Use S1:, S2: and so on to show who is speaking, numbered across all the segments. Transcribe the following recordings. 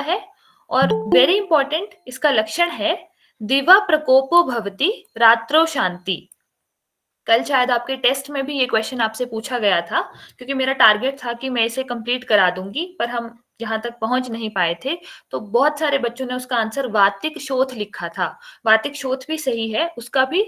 S1: है और very important इसका लक्षण है दिवा प्रकोपो भवति रात्रौ शांति। कल शायद आपके टेस्ट में भी ये क्वेश्चन आपसे पूछा गया था, क्योंकि मेरा टारगेट था कि मैं इसे कंप्लीट करा दूंगी, पर हम यहाँ तक पहुंच नहीं पाए थे। तो बहुत सारे बच्चों ने उसका आंसर वातिक शोथ लिखा था। वातिक शोथ भी सही है, उसका भी,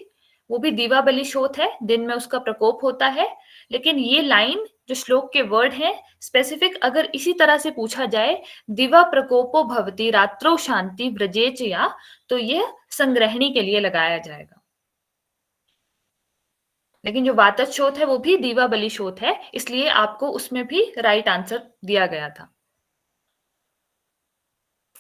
S1: वो भी दीवाबली शोथ है, दिन में उसका प्रकोप होता है। लेकिन ये लाइन जो श्लोक के वर्ड हैं स्पेसिफिक, अगर इसी तरह से पूछा जाए दिवा प्रकोपो भवति रात्रौ शांति व्रजेचया, तो यह संग्रहणी के लिए लगाया जाएगा। लेकिन जो वातज शोथ है वो भी दीवाबली शोथ है, इसलिए आपको उसमें भी राइट आंसर दिया गया था।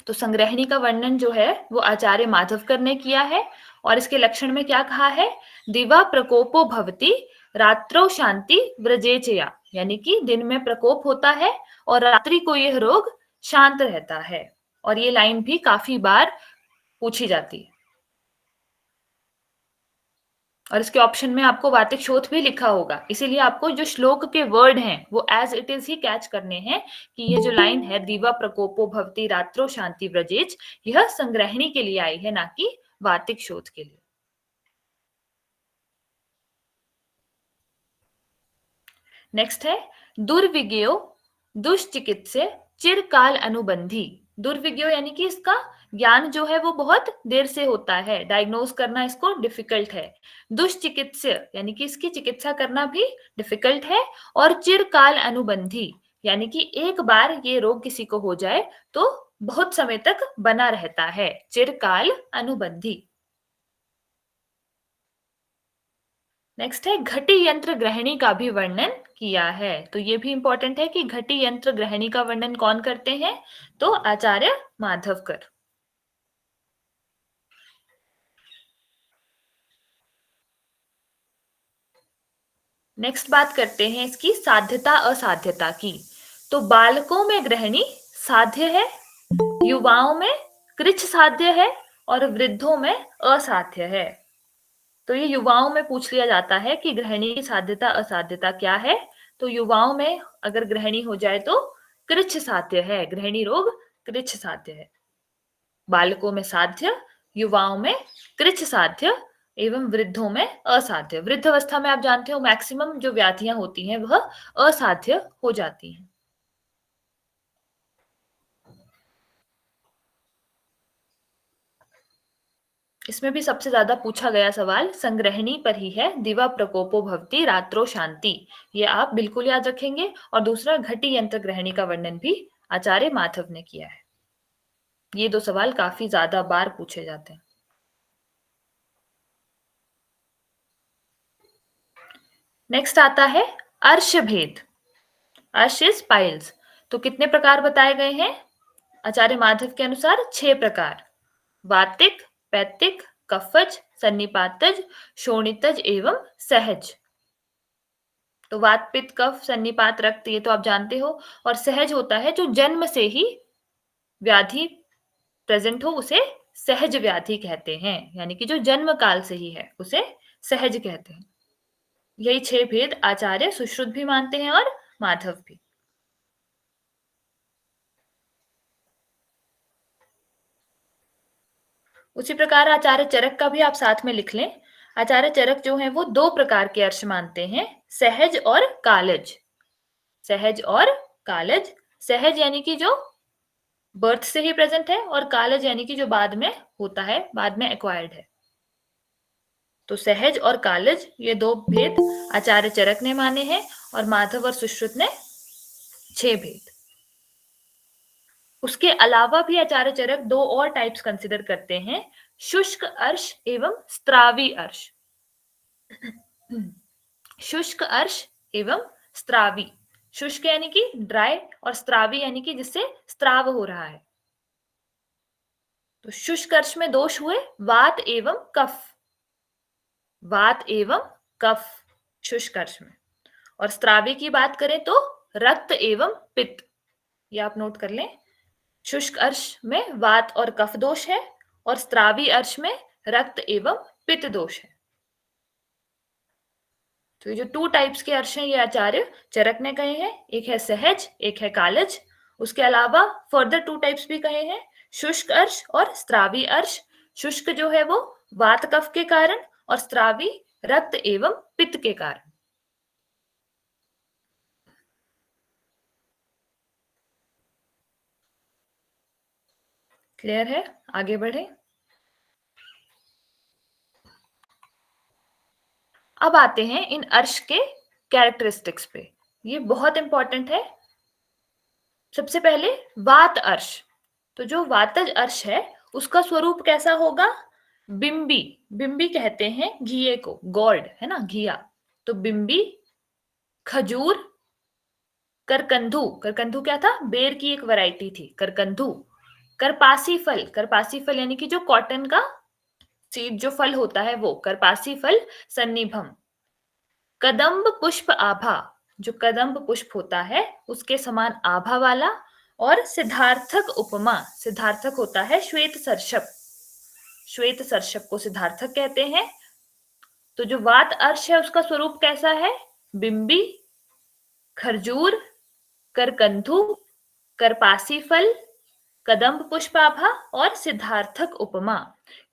S1: तो संग्रहणी का वर्णन जो है वो आचार्य माधवकर ने किया है, और इसके लक्षण में क्या कहा है, दिवा प्रकोपो भवति रात्रौ शांति व्रजेचया, यानी कि दिन में प्रकोप होता है और रात्रि को यह रोग शांत रहता है। और ये लाइन भी काफी बार पूछी जाती है, और इसके ऑप्शन में आपको वातिक शोथ भी लिखा होगा, इसीलिए आपको जो श्लोक के वर्ड हैं वो एज इट इज ही कैच करने हैं कि ये जो लाइन है दिवा प्रकोपो भवति रात्रो शांति व्रजेच, यह संग्रहणी के लिए आई है, ना कि वातिक शोथ के लिए। नेक्स्ट है दुर्विज्ञो दुष्चिकित्से चिरकाल अनुबंधी। दुर्विज्ञो यानी कि इसका ज्ञान जो है वो बहुत देर से होता है, डायग्नोज करना इसको डिफिकल्ट है। दुष्चिकित्स्य यानी कि इसकी चिकित्सा करना भी डिफिकल्ट है। और चिरकाल अनुबंधी यानी कि एक बार ये रोग किसी को हो जाए तो बहुत समय तक बना रहता है, चिरकाल अनुबंधी। नेक्स्ट है घटी यंत्र ग्रहणी का भी वर्णन किया है। तो ये भी इंपॉर्टेंट है कि घटी यंत्र ग्रहणी का वर्णन कौन करते हैं, तो आचार्य माधवकर। नेक्स्ट बात करते हैं इसकी साध्यता असाध्यता की। तो बालकों में ग्रहणी साध्य है, युवाओं में कृच्छ साध्य है, और वृद्धों में असाध्य है। तो ये युवाओं में पूछ लिया जाता है कि ग्रहणी की साध्यता असाध्यता क्या है। तो युवाओं में अगर ग्रहणी हो जाए तो कृच्छ साध्य है, ग्रहणी रोग कृच्छ साध्य है। बालकों में साध्य, युवाओं में कृच्छ साध्य, एवं वृद्धों में असाध्य। वृद्ध अवस्था में आप जानते हो मैक्सिमम जो व्याधियां होती हैं वह असाध्य हो जाती हैं। इसमें भी सबसे ज्यादा पूछा गया सवाल संग्रहणी पर ही है, दिवा प्रकोपो भवति रात्रो शांति। ये आप बिल्कुल याद रखेंगे। और दूसरा घटी यंत्र ग्रहणी का वर्णन भी आचार्य माधव ने किया है। ये दो सवाल काफी ज्यादा बार पूछे जाते हैं। नेक्स्ट आता है अर्श भेद। अर्श इज पाइल्स। तो कितने प्रकार बताए गए हैं आचार्य माधव के अनुसार? 6 प्रकार। वातिक, पैतिक, कफज, सन्निपातज, शोणितज एवं सहज। तो वात, पित्त, कफ, सन्निपात, रक्त, ये तो आप जानते हो। और सहज होता है जो जन्म से ही व्याधि प्रेजेंट हो, उसे सहज व्याधि कहते हैं, यानी कि जो जन्म काल से ही है उसे सहज कहते हैं। यही 6 भेद आचार्य सुश्रुत भी मानते हैं और माधव भी। उसी प्रकार आचार्य चरक का भी आप साथ में लिख लें। आचार्य चरक जो है वो 2 प्रकार के अर्श मानते हैं, सहज और कालज। सहज और कालज। सहज यानी कि जो बर्थ से ही प्रेजेंट है, और कालज यानी कि जो बाद में होता है, बाद में एक्वायर्ड है। तो सहज और कालज ये 2 भेद आचार्य चरक ने माने हैं, और माधव और सुश्रुत ने 6 भेद। उसके अलावा भी आचार्य चरक 2 और टाइप्स कंसिडर करते हैं, शुष्क अर्श एवं स्त्रावी अर्श। शुष्क अर्श एवं स्त्रावी। शुष्क यानी कि ड्राई, और स्त्रावी यानी कि जिससे स्त्राव हो रहा है। तो शुष्क अर्श में दोष हुए वात एवं कफ। वात एवं कफ शुष्क अर्श में। और स्त्रावी की बात करें तो रक्त एवं पित्त। ये आप नोट कर लें। शुष्क अर्श में वात और कफ दोष है, और स्त्रावी अर्श में रक्त एवं पित्त दोष है। तो ये जो 2 टाइप्स के अर्श हैं ये आचार्य चरक ने कहे हैं, एक है सहज, एक है कालज। उसके अलावा फर्दर 2 टाइप्स भी कहे हैं, शुष्क अर्श और स्रावी अर्श। शुष्क जो है वो वात कफ के कारण और स्रावी रक्त एवं पित्त के कारण। क्लियर है? आगे बढ़े। अब आते हैं इन अर्श के कैरेक्टरिस्टिक्स पे, ये बहुत इंपॉर्टेंट है। सबसे पहले वात अर्श। तो जो वातज अर्श है उसका स्वरूप कैसा होगा? बिंबी। बिंबी कहते हैं घिये को, गॉर्ड है ना, घिया। तो बिंबी, खजूर, करकंधू। करकंधू क्या था? बेर की एक वैरायटी थी करकंधू। करपासी फल। करपासी फल यानी कि जो कॉटन का सीड जो फल होता है वो करपासी फल। सन्निभम। कदम्ब पुष्प आभा। जो कदम्ब पुष्प होता है उसके समान आभा वाला। और सिद्धार्थक उपमा। सिद्धार्थक होता है श्वेत सर्षप। श्वेत सर्षप को सिद्धार्थक कहते हैं। तो जो वात अर्श है उसका स्वरूप कैसा है? बिंबी, खरजूर, करकंथु, करपासी फल, कदम्ब पुष्पाभा और सिद्धार्थक उपमा।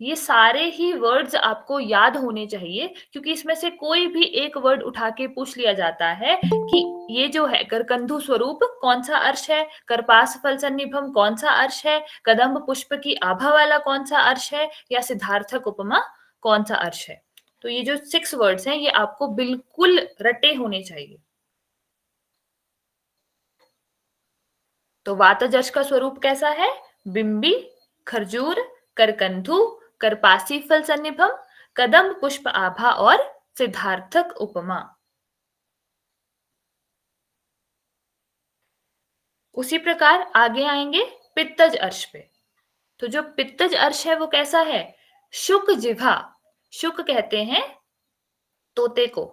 S1: ये सारे ही वर्ड्स आपको याद होने चाहिए, क्योंकि इसमें से कोई भी एक वर्ड उठा के पूछ लिया जाता है कि ये जो है करकंधु स्वरूप कौन सा अर्श है, करपास फल सन्निभम कौन सा अर्श है, कदम्ब पुष्प की आभा वाला कौन सा अर्श है, या सिद्धार्थक उपमा कौन सा अर्श है। तो ये जो 6 वर्ड्स हैं ये आपको बिल्कुल रटे होने चाहिए। तो वातजर्ष का स्वरूप कैसा है? बिंबी, खरजूर, करकंधु, करपासी फल सन्निभम, कदम्ब पुष्प आभा और सिद्धार्थक उपमा। उसी प्रकार आगे आएंगे पित्तज अर्श पे। तो जो पित्तज अर्श है वो कैसा है? शुक जिह्वा। शुक कहते हैं तोते को,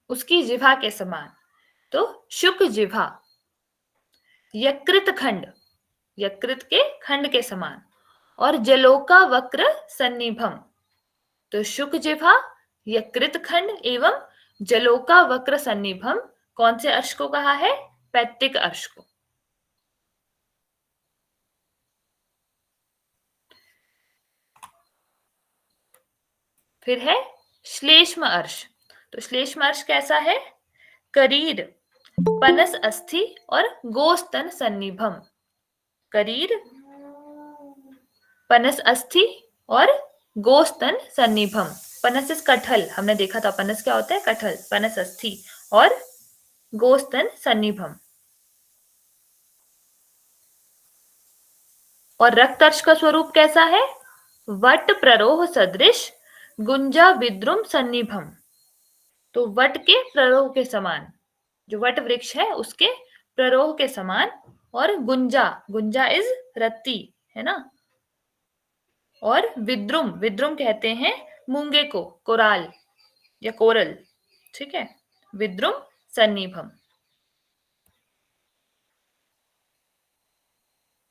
S1: उसकी जिह्वा के समान। तो शुक जिह्वा। यकृत खंड। यकृत के खंड के समान। और जलोका वक्र सन्निभम। तो शुक जिह्वा, यकृत खंड एवं जलोका वक्र सन्निभम कौन से अर्श को कहा है? पैत्तिक अर्श को। फिर है श्लेष्म अर्श। तो श्लेष्म अर्श कैसा है? करीर, पनस अस्थि और गोस्तन सन्निभम। करीर, पनस अस्थि और गोस्तन सन्निभम। पनस इस कटहल, हमने देखा था पनस क्या होता है? कटहल। पनस अस्थि और गोस्तन सन्निभम। और रक्तर्ष का स्वरूप कैसा है? वट प्ररोह सदृश, गुंजा विद्रुम सन्निभम। तो वट के प्ररोह के समान, जो वट वृक्ष है उसके प्ररोह के समान। और गुंजा, गुंजा इज रत्ती है ना। और विद्रुम, विद्रुम कहते हैं मूंगे को, कोराल या कोरल, ठीक है। विद्रुम सन्निभम।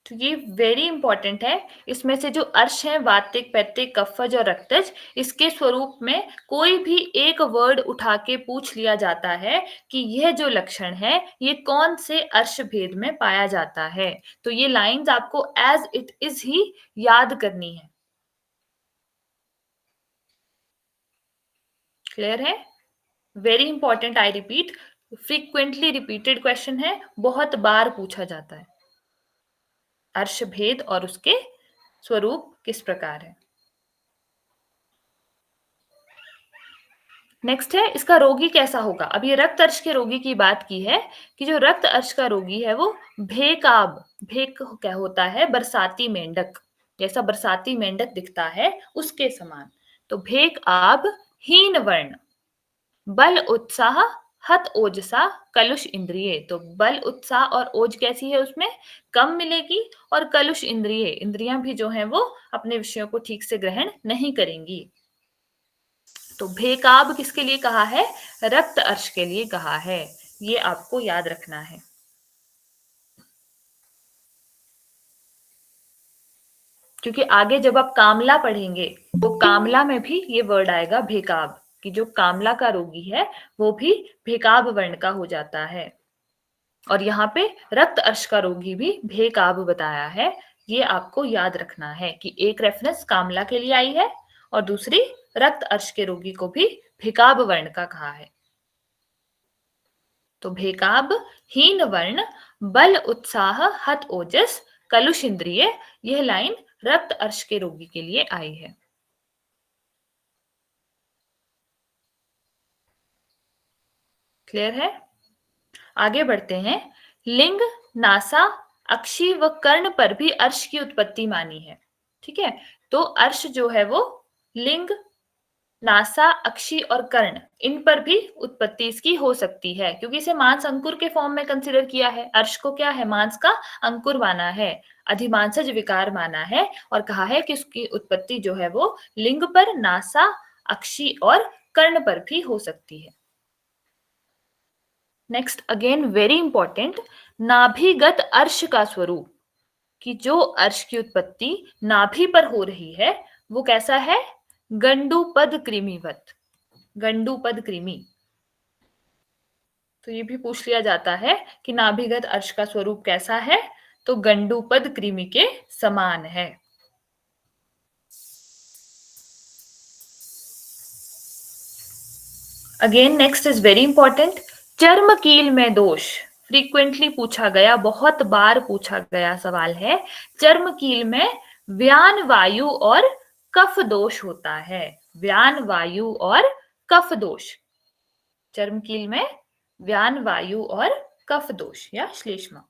S1: तो ये वेरी इंपॉर्टेंट है। इसमें से जो अर्श है वातिक, पैत्तिक, कफज और रक्तज, इसके स्वरूप में कोई भी एक वर्ड उठा के पूछ लिया जाता है कि यह जो लक्षण है ये कौन से अर्श भेद में पाया जाता है। तो ये लाइंस आपको एज इट इज ही याद करनी है। क्लियर है? Very important, I repeat, frequently repeated question है, बहुत बार पूछा जाता है। अर्श भेद और उसके स्वरूप किस प्रकार है। नेक्स्ट है इसका रोगी कैसा होगा। अब ये रक्त अर्श के रोगी की बात की है कि जो रक्त अर्श का रोगी है वो भेकाब, भेक क्या होता है? बरसाती मेंढक, जैसा बरसाती मेंढक दिखता है उसके समान। तो भेक आब, हीन वर्ण, बल उत्साह, हत ओजसा, कलुष इंद्रिय। तो बल उत्साह और ओज कैसी है? उसमें कम मिलेगी। और कलुष इंद्रिय, इंद्रियां भी जो है वो अपने विषयों को ठीक से ग्रहण नहीं करेंगी। तो भेकाब किसके लिए कहा है? रक्त अर्श के लिए कहा है। ये आपको याद रखना है। क्योंकि आगे जब आप कामला पढ़ेंगे तो कामला में भी ये वर्ड आएगा भेकाब, कि जो कामला का रोगी है वो भी भेकाब वर्ण का हो जाता है। और यहाँ पे रक्त अर्श का रोगी भी भेकाब बताया है। ये आपको याद रखना है कि एक रेफरेंस कामला के लिए आई है और दूसरी रक्त अर्श के रोगी को भी भेकाब वर्ण का कहा है। तो भेकाब हीन वर्ण बल उत्साह हत ओजस कलुष इंद्रिय, यह लाइन रक्त अर्श के रोगी के लिए आई है। क्लियर है? आगे बढ़ते हैं। लिंग, नासा, अक्षी व कर्ण पर भी अर्श की उत्पत्ति मानी है। ठीक है, तो अर्श जो है वो लिंग, नासा, अक्षी और कर्ण, इन पर भी उत्पत्ति इसकी हो सकती है, क्योंकि इसे मांस अंकुर के फॉर्म में कंसिडर किया है। अर्श को क्या है, मांस का अंकुर माना है, अधिमांसज विकार माना है, और कहा है कि उसकी उत्पत्ति जो है वो लिंग पर, नासा, अक्षी और कर्ण पर भी हो सकती है। नेक्स्ट अगेन वेरी इंपॉर्टेंट, नाभिगत अर्श का स्वरूप, कि जो अर्श की उत्पत्ति नाभि पर हो रही है वो कैसा है, गंडूपद कृमिवत, गंडूपद कृमि। तो ये भी पूछ लिया जाता है कि नाभिगत अर्श का स्वरूप कैसा है, तो गंडूपद कृमि के समान है। Again next is very important, चर्म कील में दोष, फ्रीक्वेंटली पूछा गया, बहुत बार पूछा गया सवाल है। चर्म कील में व्यान वायु और कफ दोष होता है, व्यान वायु और कफ दोष। चर्म कील में व्यान वायु और कफ दोष या श्लेष्मा।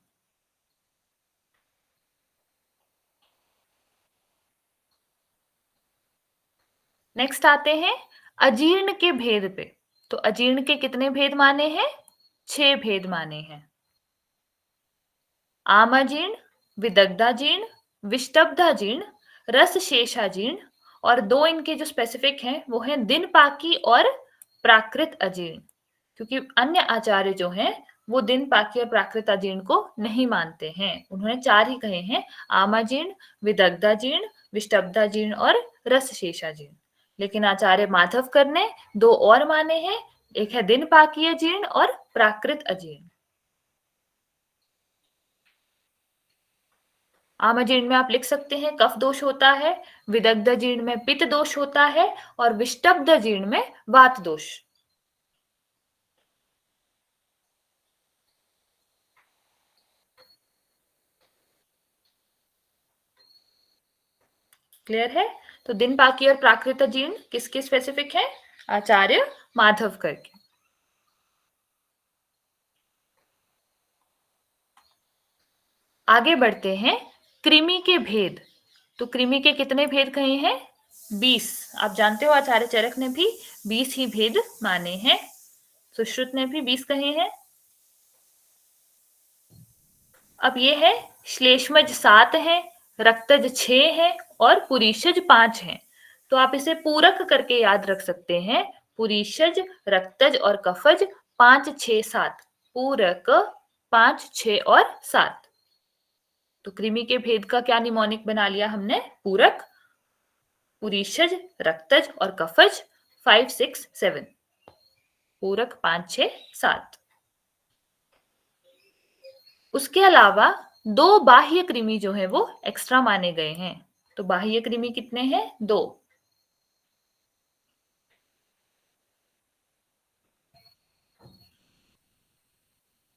S1: नेक्स्ट आते हैं अजीर्ण के भेद पे। तो अजीर्ण के कितने भेद माने हैं, 6 भेद माने हैं। आमाजीर्ण, विदग्धाजीर्ण, विष्टब्धाजीर्ण, रस शेषाजीर्ण, और 2 इनके जो स्पेसिफिक हैं वो हैं दिन पाकी और प्राकृत अजीर्ण, क्योंकि अन्य आचार्य जो हैं वो दिन पाकी और प्राकृत अजीर्ण को नहीं मानते हैं। उन्होंने 4 ही कहे हैं, आमाजीर्ण, विदग्धाजीर्ण, विष्टब्धाजीर्ण और रस शेषाजीर्ण। लेकिन आचार्य माधवकर ने 2 और माने हैं, एक है दिन पाकी अजीर्ण और प्राकृत अजीर्ण। आमाजीर्ण में आप लिख सकते हैं कफ दोष होता है, विदग्ध जीर्ण में पित्त दोष होता है, और विष्टब्ध जीर्ण में वात दोष। क्लियर है? तो दिन पाकी और प्राकृत जीर्ण किसके स्पेसिफिक है, आचार्य माधवकर के। आगे बढ़ते हैं, कृमि के भेद। तो कृमि के कितने भेद कहे हैं, 20। आप जानते हो आचार्य चरक ने भी 20 ही भेद माने हैं, सुश्रुत ने भी 20 कहे हैं। अब ये है, श्लेष्मज 7 है, रक्तज 6 है और पुरीषज 5 है। तो आप इसे पूरक करके याद रख सकते हैं, पुरीषज, रक्तज और कफज 5 6 7, पूरक 5 6 और 7। तो कृमि के भेद का क्या निमोनिक बना लिया हमने, पूरक, पुरीषज, रक्तज और कफज 5 6 7, पूरक 5 6 7। उसके अलावा 2 बाह्य कृमि जो है वो एक्स्ट्रा माने गए हैं। तो बाह्य कृमि कितने हैं, 2।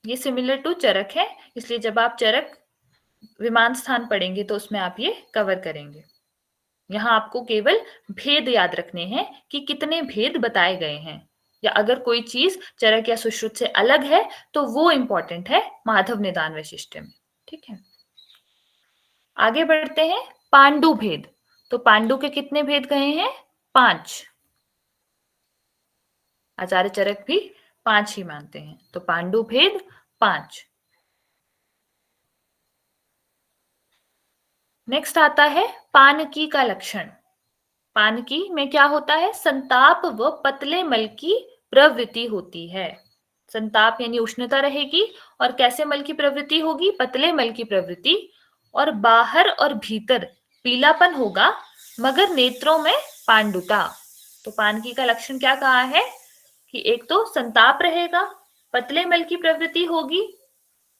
S1: ये सिमिलर टू चरक है, इसलिए जब आप चरक विमान स्थान पढ़ेंगे तो उसमें आप ये कवर करेंगे। यहाँ आपको केवल भेद याद रखने हैं कि कितने भेद बताए गए हैं, या अगर कोई चीज चरक या सुश्रुत से अलग है तो वो इंपॉर्टेंट है माधव निदान वैशिष्ट्य में। ठीक है, आगे बढ़ते हैं, पांडु भेद। तो पांडु के कितने भेद कहे हैं, 5। आचार्य चरक भी 5 ही मानते हैं, तो पांडु भेद 5। नेक्स्ट आता है पानकी का लक्षण। पानकी में क्या होता है, संताप व पतले मल की प्रवृत्ति होती है। संताप यानी उष्णता रहेगी, और कैसे मल की प्रवृत्ति होगी, पतले मल की प्रवृत्ति, और बाहर और भीतर पीलापन होगा, मगर नेत्रों में पांडुता। तो पानकी का लक्षण क्या कहा है कि एक तो संताप रहेगा, पतले मल की प्रवृत्ति होगी,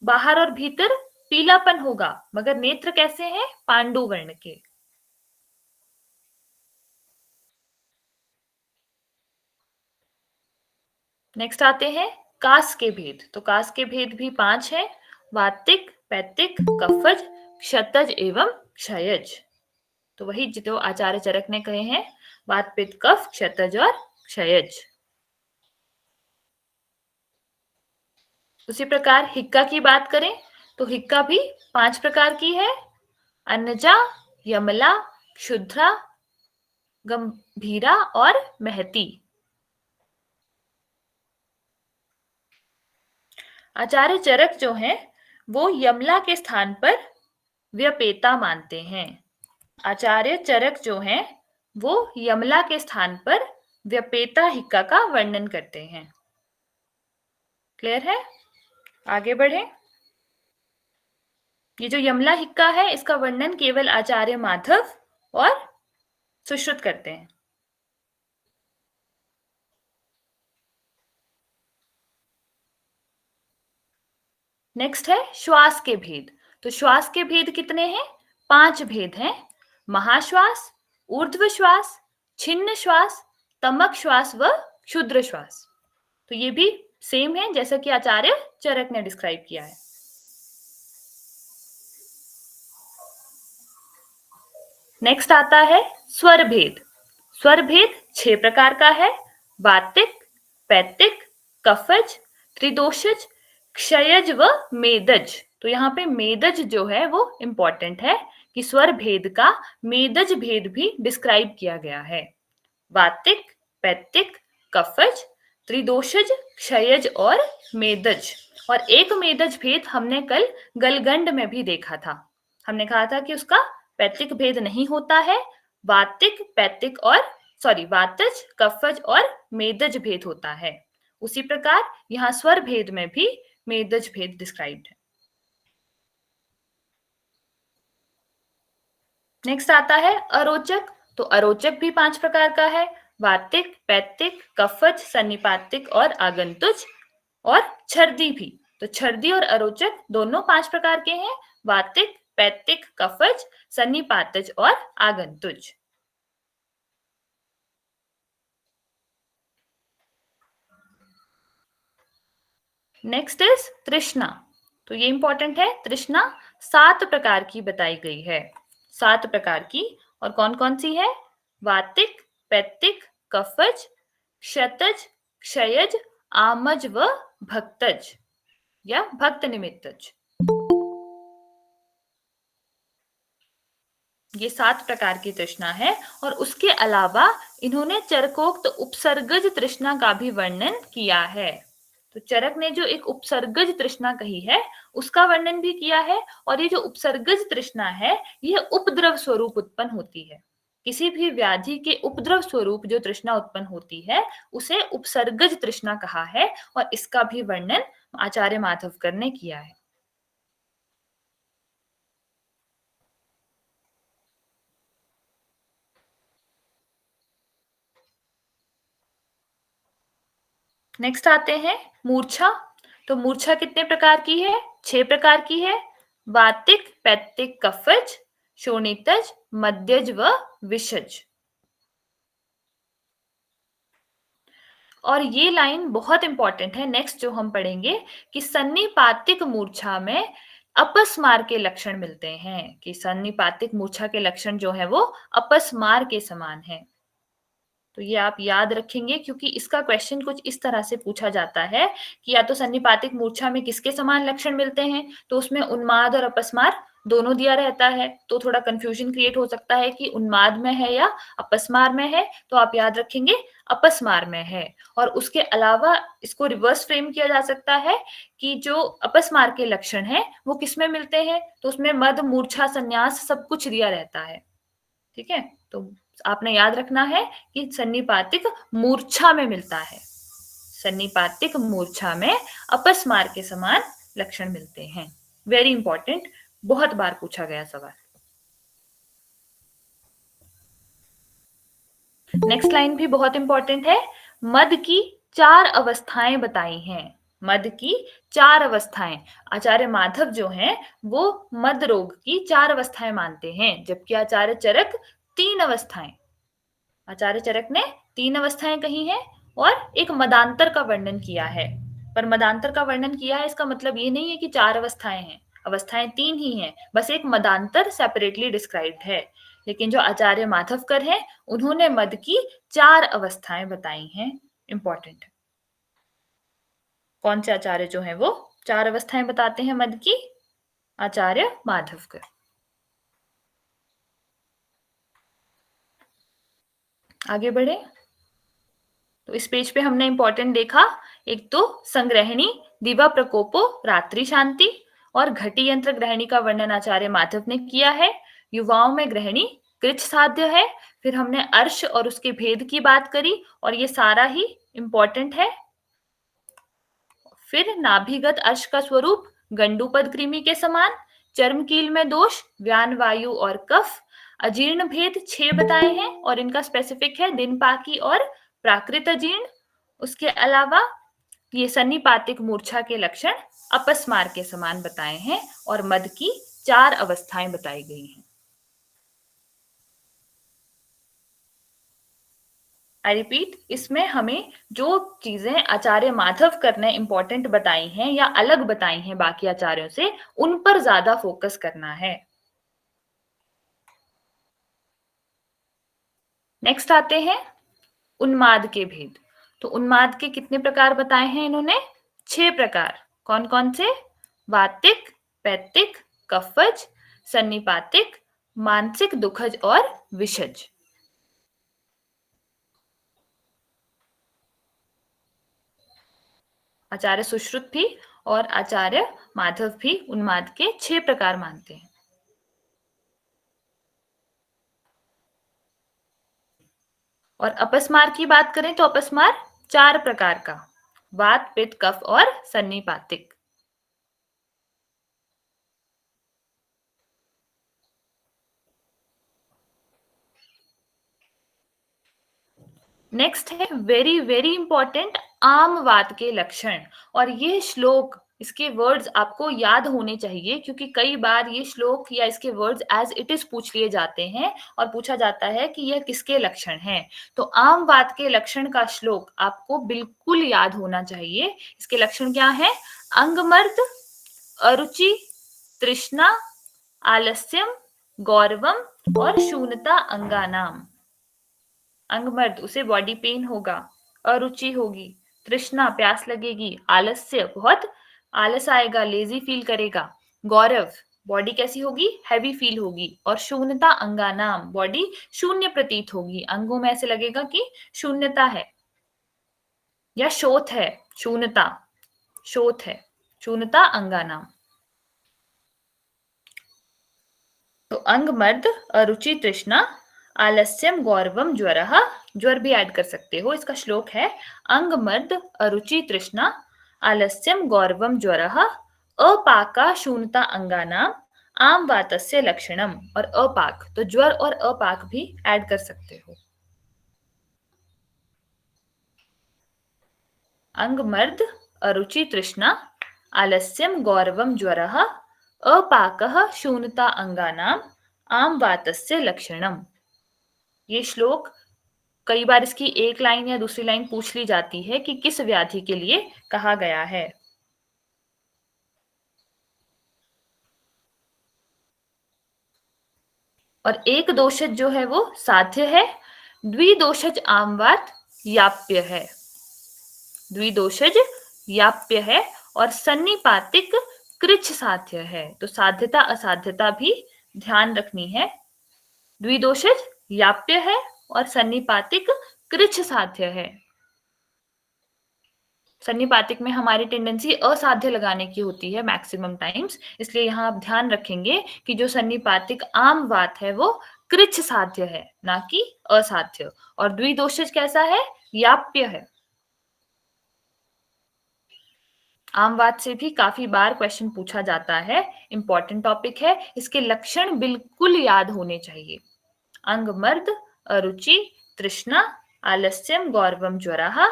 S1: बाहर और भीतर पीलापन होगा, मगर नेत्र कैसे हैं? पांडु वर्ण के। नेक्स्ट आते हैं कास के भेद। तो कास के भेद भी 5 हैं: वातिक, पैतिक, कफज, क्षतज एवं क्षयज। तो वही जो आचार्य चरक ने कहे हैं, वात, पित्त, कफ, क्षतज और क्षयज। उसी प्रकार हिक्का की बात करें तो हिक्का भी 5 प्रकार की है: अन्नजा, यमला, क्षुद्रा, गंभीरा और महती। आचार्य चरक जो हैं वो यमला के स्थान पर व्यपेता मानते हैं। आचार्य चरक जो हैं वो यमला के स्थान पर व्यपेता हिक्का का वर्णन करते हैं। क्लियर है? आगे बढ़े। ये जो यमला हिक्का है इसका वर्णन केवल आचार्य माधव और सुश्रुत करते हैं। नेक्स्ट है श्वास के भेद। तो श्वास के भेद कितने हैं? 5 भेद हैं: महाश्वास, ऊर्ध्व श्वास, छिन्न श्वास, तमक श्वास व क्षुद्र श्वास। तो ये भी सेम है जैसा कि आचार्य चरक ने डिस्क्राइब किया है। नेक्स्ट आता है स्वर भेद। स्वर भेद 6 प्रकार का है: वातिक, पैतिक, कफज, त्रिदोषज, क्षयज व मेदज। तो यहाँ पे मेदज जो है वो इंपॉर्टेंट है कि स्वर भेद का मेदज भेद भी डिस्क्राइब किया गया है: वातिक, पैतिक, कफज, त्रिदोषज, क्षयज और मेदज। और एक मेदज भेद हमने कल गलगंड में भी देखा था। हमने कहा था कि उसका पैतृक भेद नहीं होता है, वातिक, पैतृक और वातज, कफज और मेदज भेद होता है। उसी प्रकार यहाँ स्वर भेद में भी मेदज भेद डिस्क्राइब्ड है। नेक्स्ट आता है अरोचक। तो अरोचक भी 5 प्रकार का है: वातिक, पैतिक, कफज, सन्निपातिक और आगंतुज। और छर्दी भी। तो छर्दी और अरोचक दोनों 5 प्रकार के हैं: वातिक, पैतिक, कफज, सन्निपातज और आगंतुज। नेक्स्ट इज तृष्णा। तो ये इंपॉर्टेंट है। तृष्णा 7 प्रकार की बताई गई है। 7 प्रकार की। और कौन कौन सी है? वातिक, पैतिक, कफज, क्षतज, क्षयज, आमज व भक्तज या भक्त निमित्तज। ये 7 प्रकार की तृष्णा है। और उसके अलावा इन्होंने चरकोक्त उपसर्गज तृष्णा का भी वर्णन किया है। तो चरक ने जो एक उपसर्गज तृष्णा कही है उसका वर्णन भी किया है। और ये जो उपसर्गज तृष्णा है यह उपद्रव स्वरूप उत्पन्न होती है। किसी भी व्याधि के उपद्रव स्वरूप जो तृष्णा उत्पन्न होती है उसे उपसर्गज तृष्णा कहा है। और इसका भी वर्णन आचार्य माधवकर ने किया है। नेक्स्ट आते हैं मूर्छा। तो मूर्छा कितने प्रकार की है? 6 प्रकार की है: वातिक, पैतिक, कफज, शोणितज, मध्यज व विषज। और ये लाइन बहुत इंपॉर्टेंट है नेक्स्ट जो हम पढ़ेंगे कि सन्निपातिक मूर्छा में अपस्मार के लक्षण मिलते हैं। कि सन्निपातिक मूर्छा के लक्षण जो है वो अपस्मार के समान है। तो ये आप याद रखेंगे क्योंकि इसका क्वेश्चन कुछ इस तरह से पूछा जाता है कि या तो सन्निपातिक मूर्छा में किसके समान लक्षण मिलते हैं, तो उसमें उन्माद और अपस्मार दोनों दिया रहता है। तो थोड़ा कंफ्यूजन क्रिएट हो सकता है कि उन्माद में है या अपस्मार में है। तो आप याद रखेंगे अपस्मार में है। और उसके अलावा इसको रिवर्स फ्रेम किया जा सकता है कि जो अपस्मार के लक्षण है वो किसमें मिलते हैं, तो उसमें मद, मूर्छा, संन्यास सब कुछ दिया रहता है। ठीक है, तो आपने याद रखना है कि सन्निपातिक मूर्छा में मिलता है। सन्निपातिक मूर्छा में अपस्मार के समान लक्षण मिलते हैं। वेरी इंपॉर्टेंट, बहुत बार पूछा गया सवाल। नेक्स्ट लाइन भी बहुत इंपॉर्टेंट है। मद की 4 अवस्थाएं बताई हैं। मद की 4 अवस्थाएं। आचार्य माधव जो हैं वो मद रोग की 4 अवस्थाएं मानते हैं, जबकि आचार्य चरक 3 अवस्थाएं। आचार्य चरक ने 3 अवस्थाएं कही हैं और एक मदांतर का वर्णन किया है। पर मदांतर का वर्णन किया है इसका मतलब ये नहीं है कि 4 अवस्थाएं हैं, अवस्थाएं 3 ही हैं, बस एक मदांतर सेपरेटली डिस्क्राइब्ड है। लेकिन जो आचार्य माधवकर हैं उन्होंने मद की 4 अवस्थाएं बताई हैं। इंपॉर्टेंट है। कौन से आचार्य जो हैं वो 4 अवस्थाएं बताते हैं मद की? आचार्य माधवकर। आगे बढ़े तो इस पेज पे हमने इंपॉर्टेंट देखा, एक तो संग्रहणी, दिवा प्रकोपो, रात्रि शांति और घटी यंत्र ग्रहणी का वर्णन आचार्य माधव ने किया है। युवाओं में ग्रहणी कृच साध्य है। फिर हमने अर्श और उसके भेद की बात करी और ये सारा ही इंपॉर्टेंट है। फिर नाभिगत अर्श का स्वरूप गंडूपद कृमि के समान, चर्मकील में दोष, व्यान वायु और कफ, अजीर्ण भेद 6 बताए हैं और इनका स्पेसिफिक है दिनपाकी और प्राकृत अजीर्ण। उसके अलावा ये सन्निपातिक मूर्छा के लक्षण अपस्मार के समान बताए हैं और मद की 4 अवस्थाएं बताई गई हैं। आई रिपीट, इसमें हमें जो चीजें आचार्य माधवकर ने इंपॉर्टेंट बताई हैं या अलग बताई हैं बाकी आचार्यों से, उन पर ज्यादा फोकस करना है। नेक्स्ट आते हैं उन्माद के भेद। तो उन्माद के कितने प्रकार बताए हैं इन्होंने? 6 प्रकार। कौन कौन से? वातिक, पैतिक, कफज, सन्निपातिक, मानसिक दुखज और विषज। आचार्य सुश्रुत भी और आचार्य माधव भी उन्माद के 6 प्रकार मानते हैं। और अपस्मार की बात करें तो अपस्मार 4 प्रकार का, वात, पित्त, कफ और सन्निपातिक। नेक्स्ट है वेरी वेरी इंपॉर्टेंट आम वात के लक्षण। और ये श्लोक, इसके वर्ड्स आपको याद होने चाहिए क्योंकि कई बार ये श्लोक या इसके वर्ड्स एज इट इज पूछ लिए जाते हैं और पूछा जाता है कि यह किसके लक्षण हैं। तो आम वात के लक्षण का श्लोक आपको बिल्कुल याद होना चाहिए। इसके लक्षण क्या है? अंगमर्द, अरुचि, तृष्णा, आलस्यम, गौरवम और शून्यता अंगानाम। अंगमर्द, उसे बॉडी पेन होगा, अरुचि होगी, तृष्णा प्यास लगेगी, आलस्य बहुत आलस आएगा, लेजी फील करेगा, गौरव बॉडी कैसी होगी? हैवी फील होगी, और शून्यता अंगानाम, बॉडी शून्य प्रतीत होगी, अंगों में ऐसे लगेगा कि शून्यता है या शोथ है, शून्यता शोथ है, शून्यता अंगानाम। तो अंगमर्द, अरुचि, तृष्णा, आलस्यम, गौरवम, ज्वरः, ज्वर भी ऐड कर सकते हो। इसका श्लोक है अंगमर्द, अरुचि, तृष्णा, आलस्यम, गौरवम, ज्वरः, अपाका शून्यता अंगानाम, आम वातस्य लक्षणम। और अपाक, तो ज्वर और अपाक भी ऐड कर सकते हो। अंगमर्द, अरुचि, तृष्णा, आलस्यम, गौरवम, ज्वरः, अपाकः शून्यता अंगानाम, आम वातस्य लक्षणम। ये श्लोक कई बार इसकी एक लाइन या दूसरी लाइन पूछ ली जाती है कि किस व्याधि के लिए कहा गया है। और एक दोषज जो है वो साध्य है, द्विदोषज आमवात याप्य है, द्विदोषज याप्य है और सन्निपातिक कृच्छ साध्य है। तो साध्यता असाध्यता भी ध्यान रखनी है। द्विदोषज याप्य है और सन्निपातिक कृच्छ साध्य है। सन्निपातिक में हमारी टेंडेंसी असाध्य लगाने की होती है मैक्सिमम टाइम्स, इसलिए यहाँ आप ध्यान रखेंगे कि जो सन्निपातिक आम वात है वो कृच्छ साध्य है, ना कि असाध्य। और द्विदोषज कैसा है? याप्य है। आम वात से भी काफी बार क्वेश्चन पूछा जाता है, इंपॉर्टेंट टॉपिक है। इसके लक्षण बिल्कुल याद होने चाहिए। अंगमर्द, अरुचि, तृष्णा, आलस्यम, गौरवम, ज्वरः,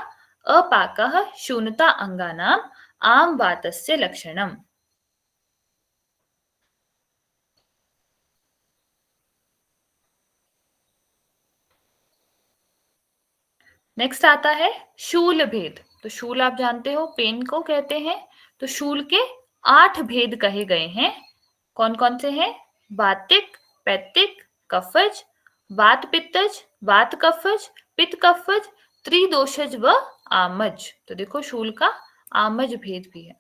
S1: अपाकः शून्यता अंगानाम, आम वातस्य लक्षणम। नेक्स्ट आता है शूल भेद। तो शूल आप जानते हो पेन को कहते हैं। तो शूल के 8 भेद कहे गए हैं। कौन कौन से हैं? वातिक, पैतिक, कफज, वात पित्तज, वात कफज, पित्त कफज, त्रिदोषज व आमज। तो देखो शूल का आमज भेद भी है।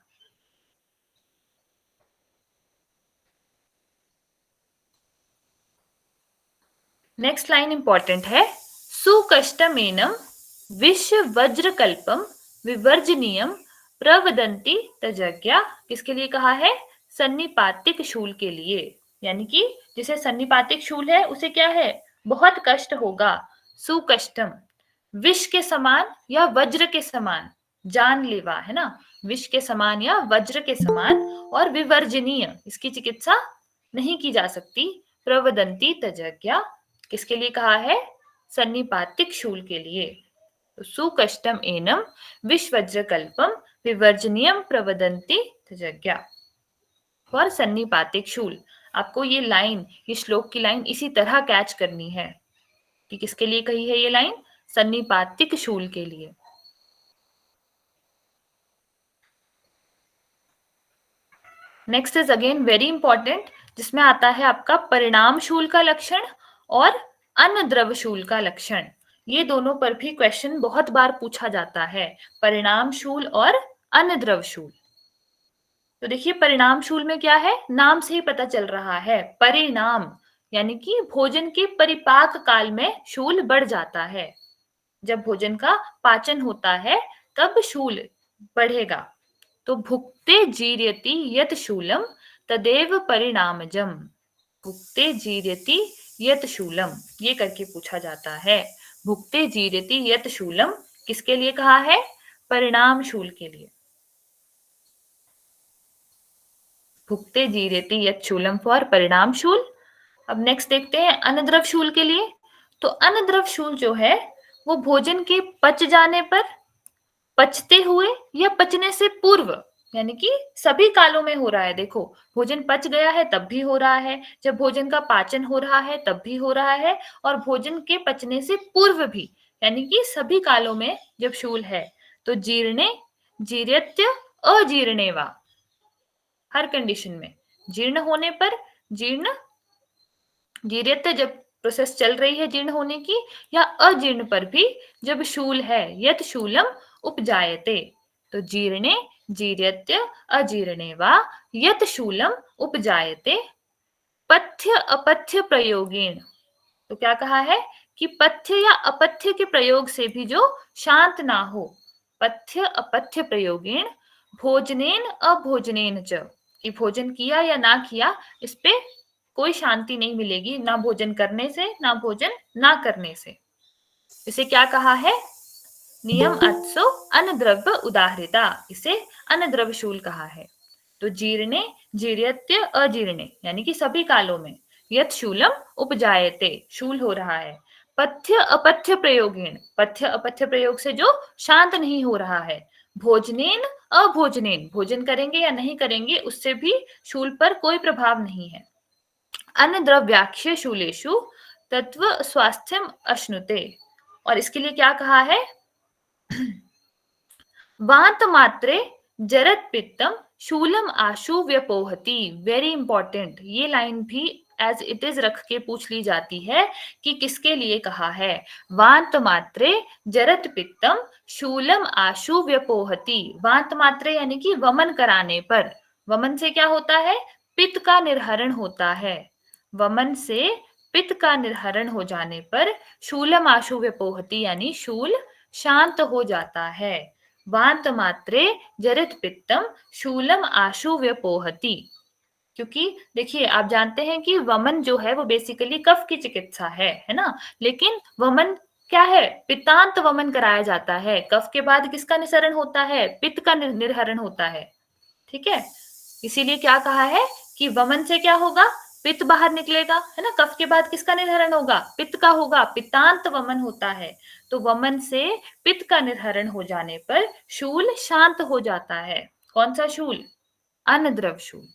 S1: नेक्स्ट लाइन इंपॉर्टेंट है। सुकष्टमेनम विश्व वज्रकल्पम विवर्जनीयम प्रवदंती तजज्ञा। किसके लिए कहा है? सन्निपातिक शूल के लिए। यानी कि जिसे सन्निपातिक शूल है उसे क्या है? बहुत कष्ट होगा। सुकष्टम, विष के समान या वज्र के समान, जानलेवा है ना, विष के समान या वज्र के समान, और विवर्जनीय, इसकी चिकित्सा नहीं की जा सकती। प्रवदंती तजज्ञा, किसके लिए कहा है? सन्निपातिक शूल के लिए। तो सुकष्टम एनम विश्वज्रकल्पम विवर्जनीयम प्रवदंती तजज्ञा फॉर सन्निपातिक शूल। आपको ये लाइन, ये श्लोक की लाइन इसी तरह कैच करनी है कि किसके लिए कही है ये लाइन? सन्निपातिक शूल के लिए। Next is again very important, जिसमें आता है आपका परिणाम शूल का लक्षण और अनद्रव शूल का लक्षण। ये दोनों पर भी क्वेश्चन बहुत बार पूछा जाता है, परिणाम शूल और अनद्रव शूल। तो देखिए परिणाम शूल में क्या है, नाम से ही पता चल रहा है, परिणाम यानी कि भोजन के परिपाक काल में शूल बढ़ जाता है। जब भोजन का पाचन होता है तब शूल बढ़ेगा। तो भुक्ते जीर्यति यत शूलम तदेव परिणामजम। भुक्ते जीर्यति यत शूलम, ये करके पूछा जाता है। भुक्ते जीर्यति यत शूलम किसके लिए कहा है? परिणाम शूल के लिए। भुक्ते जीर्यति यत शूलम फॉर परिणाम शूल। अब नेक्स्ट देखते हैं अनद्रव शूल के लिए। तो अनद्रव शूल जो है वो भोजन के पच जाने पर, पचते हुए या पचने से पूर्व, यानी कि सभी कालों में हो रहा है। देखो भोजन पच गया है तब भी हो रहा है, जब भोजन का पाचन हो रहा है तब भी हो रहा है, और भोजन के पचने से पूर्व भी, यानी कि सभी कालों में जब शूल है। तो जीर्णे, जीर्यत्य, अजीर्णे वा, हर कंडीशन में, जीर्ण होने पर, जीर्ण, जीर्यत्य जब प्रोसेस चल रही है जीर्ण होने की, या अजीर्ण पर भी जब शूल है, यत शूलम उपजायते। तो जीर्णे, जीर्यत्य, अजीर्णे वा यत शूलम उपजायते पथ्य अपथ्य प्रयोगेण। तो क्या कहा है कि पथ्य या अपथ्य के प्रयोग से भी जो शांत ना हो, पथ्य अपथ्य प्रयोगेण भोजनेन अभोजनेन च, कि भोजन किया या ना किया इस पे कोई शांति नहीं मिलेगी, ना भोजन करने से ना भोजन ना करने से। इसे क्या कहा है? नियम अत्सो अनद्रव्य उदाहृता, इसे अनद्रव्य शूल कहा है। तो जीर्णे, जीर्यत्य, अजीर्णे यानी कि सभी कालों में, यत शूलम उपजायते, शूल हो रहा है। पथ्य अपथ्य प्रयोगेण, पथ्य अपथ्य प्रयोग से जो शांत नहीं हो रहा है। भोजनेन अभोजनेन, भोजन करेंगे या नहीं करेंगे उससे भी शूल पर कोई प्रभाव नहीं है। अनद्रव्याक्ष्य शूलेषु तत्व स्वास्थ्यम अश्नुते, और इसके लिए क्या कहा है? वात मात्रे जरत पित्तम शूलम आशु व्यपोहति। वेरी इंपॉर्टेंट, ये लाइन भी एज इट इज रख के पूछ ली जाती है कि किसके लिए कहा है। वात मात्रे जरत पित्तम शूलम आशु व्यपोहति। वात मात्रे यानी कि वमन कराने पर, वमन से क्या होता है? पित्त का निर्हरण होता है। वमन से पित्त का निर्हरण हो जाने पर शूलम आशु व्यपोहति यानी शूल शांत हो जाता है। वात मात्रे जरित पित्तम शूलम आशु व्यपोहति। क्योंकि देखिए आप जानते हैं कि वमन जो है वो बेसिकली कफ की चिकित्सा है ना, लेकिन वमन क्या है? पित्तांत वमन कराया जाता है। कफ के बाद किसका निसरण होता है? पित्त का निर्हरण होता है। ठीक है, इसीलिए क्या कहा है कि वमन से क्या होगा? पित्त बाहर निकलेगा, है ना। कफ के बाद किसका निर्हरण होगा? पित्त का होगा, पित्तांत वमन होता है। तो वमन से पित्त का निर्हरण हो जाने पर शूल शांत हो जाता है। कौन सा शूल? अनद्रव शूल।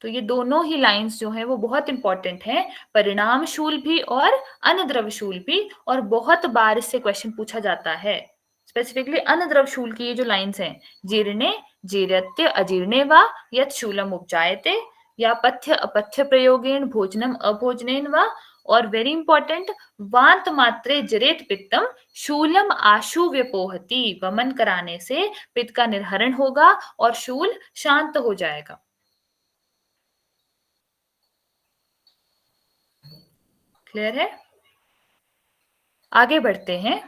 S1: तो ये दोनों ही लाइंस जो हैं वो बहुत इंपॉर्टेंट हैं, परिणाम शूल भी और अनद्रव शूल भी, और बहुत बार इससे क्वेश्चन पूछा जाता है। स्पेसिफिकली अनद्रव शूल की ये जो लाइंस हैं, जीर्णे जीर्यत्य अजीर्णे वा यत् शूलम उपजायते, या पथ्य अपथ्य प्रयोगेण भोजनम अभोजनेन वा, और वेरी इंपॉर्टेंट, वांत मात्रे जरेत पित्तम शूलम आशु व्यपोहति, वमन कराने से पित्त का निर्हरण होगा और शूल शांत हो जाएगा। क्लियर है? आगे बढ़ते हैं।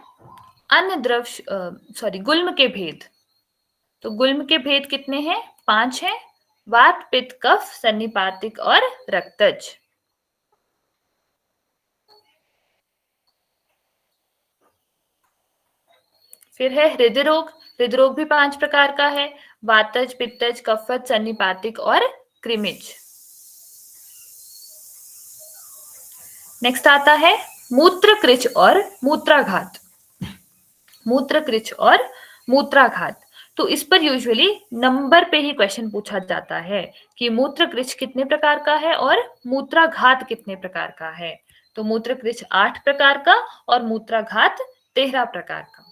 S1: अन्य द्रव गुल्म के भेद। तो गुल्म के भेद कितने हैं? 5 हैं। वात पित्त कफ सन्निपातिक और रक्तज। फिर है हृदय रोग। हृदय रोग भी 5 प्रकार का है, वातज पित्तज कफज सन्निपातिक और कृमिज। नेक्स्ट आता है मूत्र कृच और मूत्राघात। मूत्र कृच और मूत्राघात, तो इस पर यूजुअली नंबर पे ही क्वेश्चन पूछा जाता है कि मूत्र कृच कितने प्रकार का है और मूत्राघात कितने प्रकार का है। तो मूत्र कृच 8 प्रकार का और मूत्राघात 13 प्रकार का।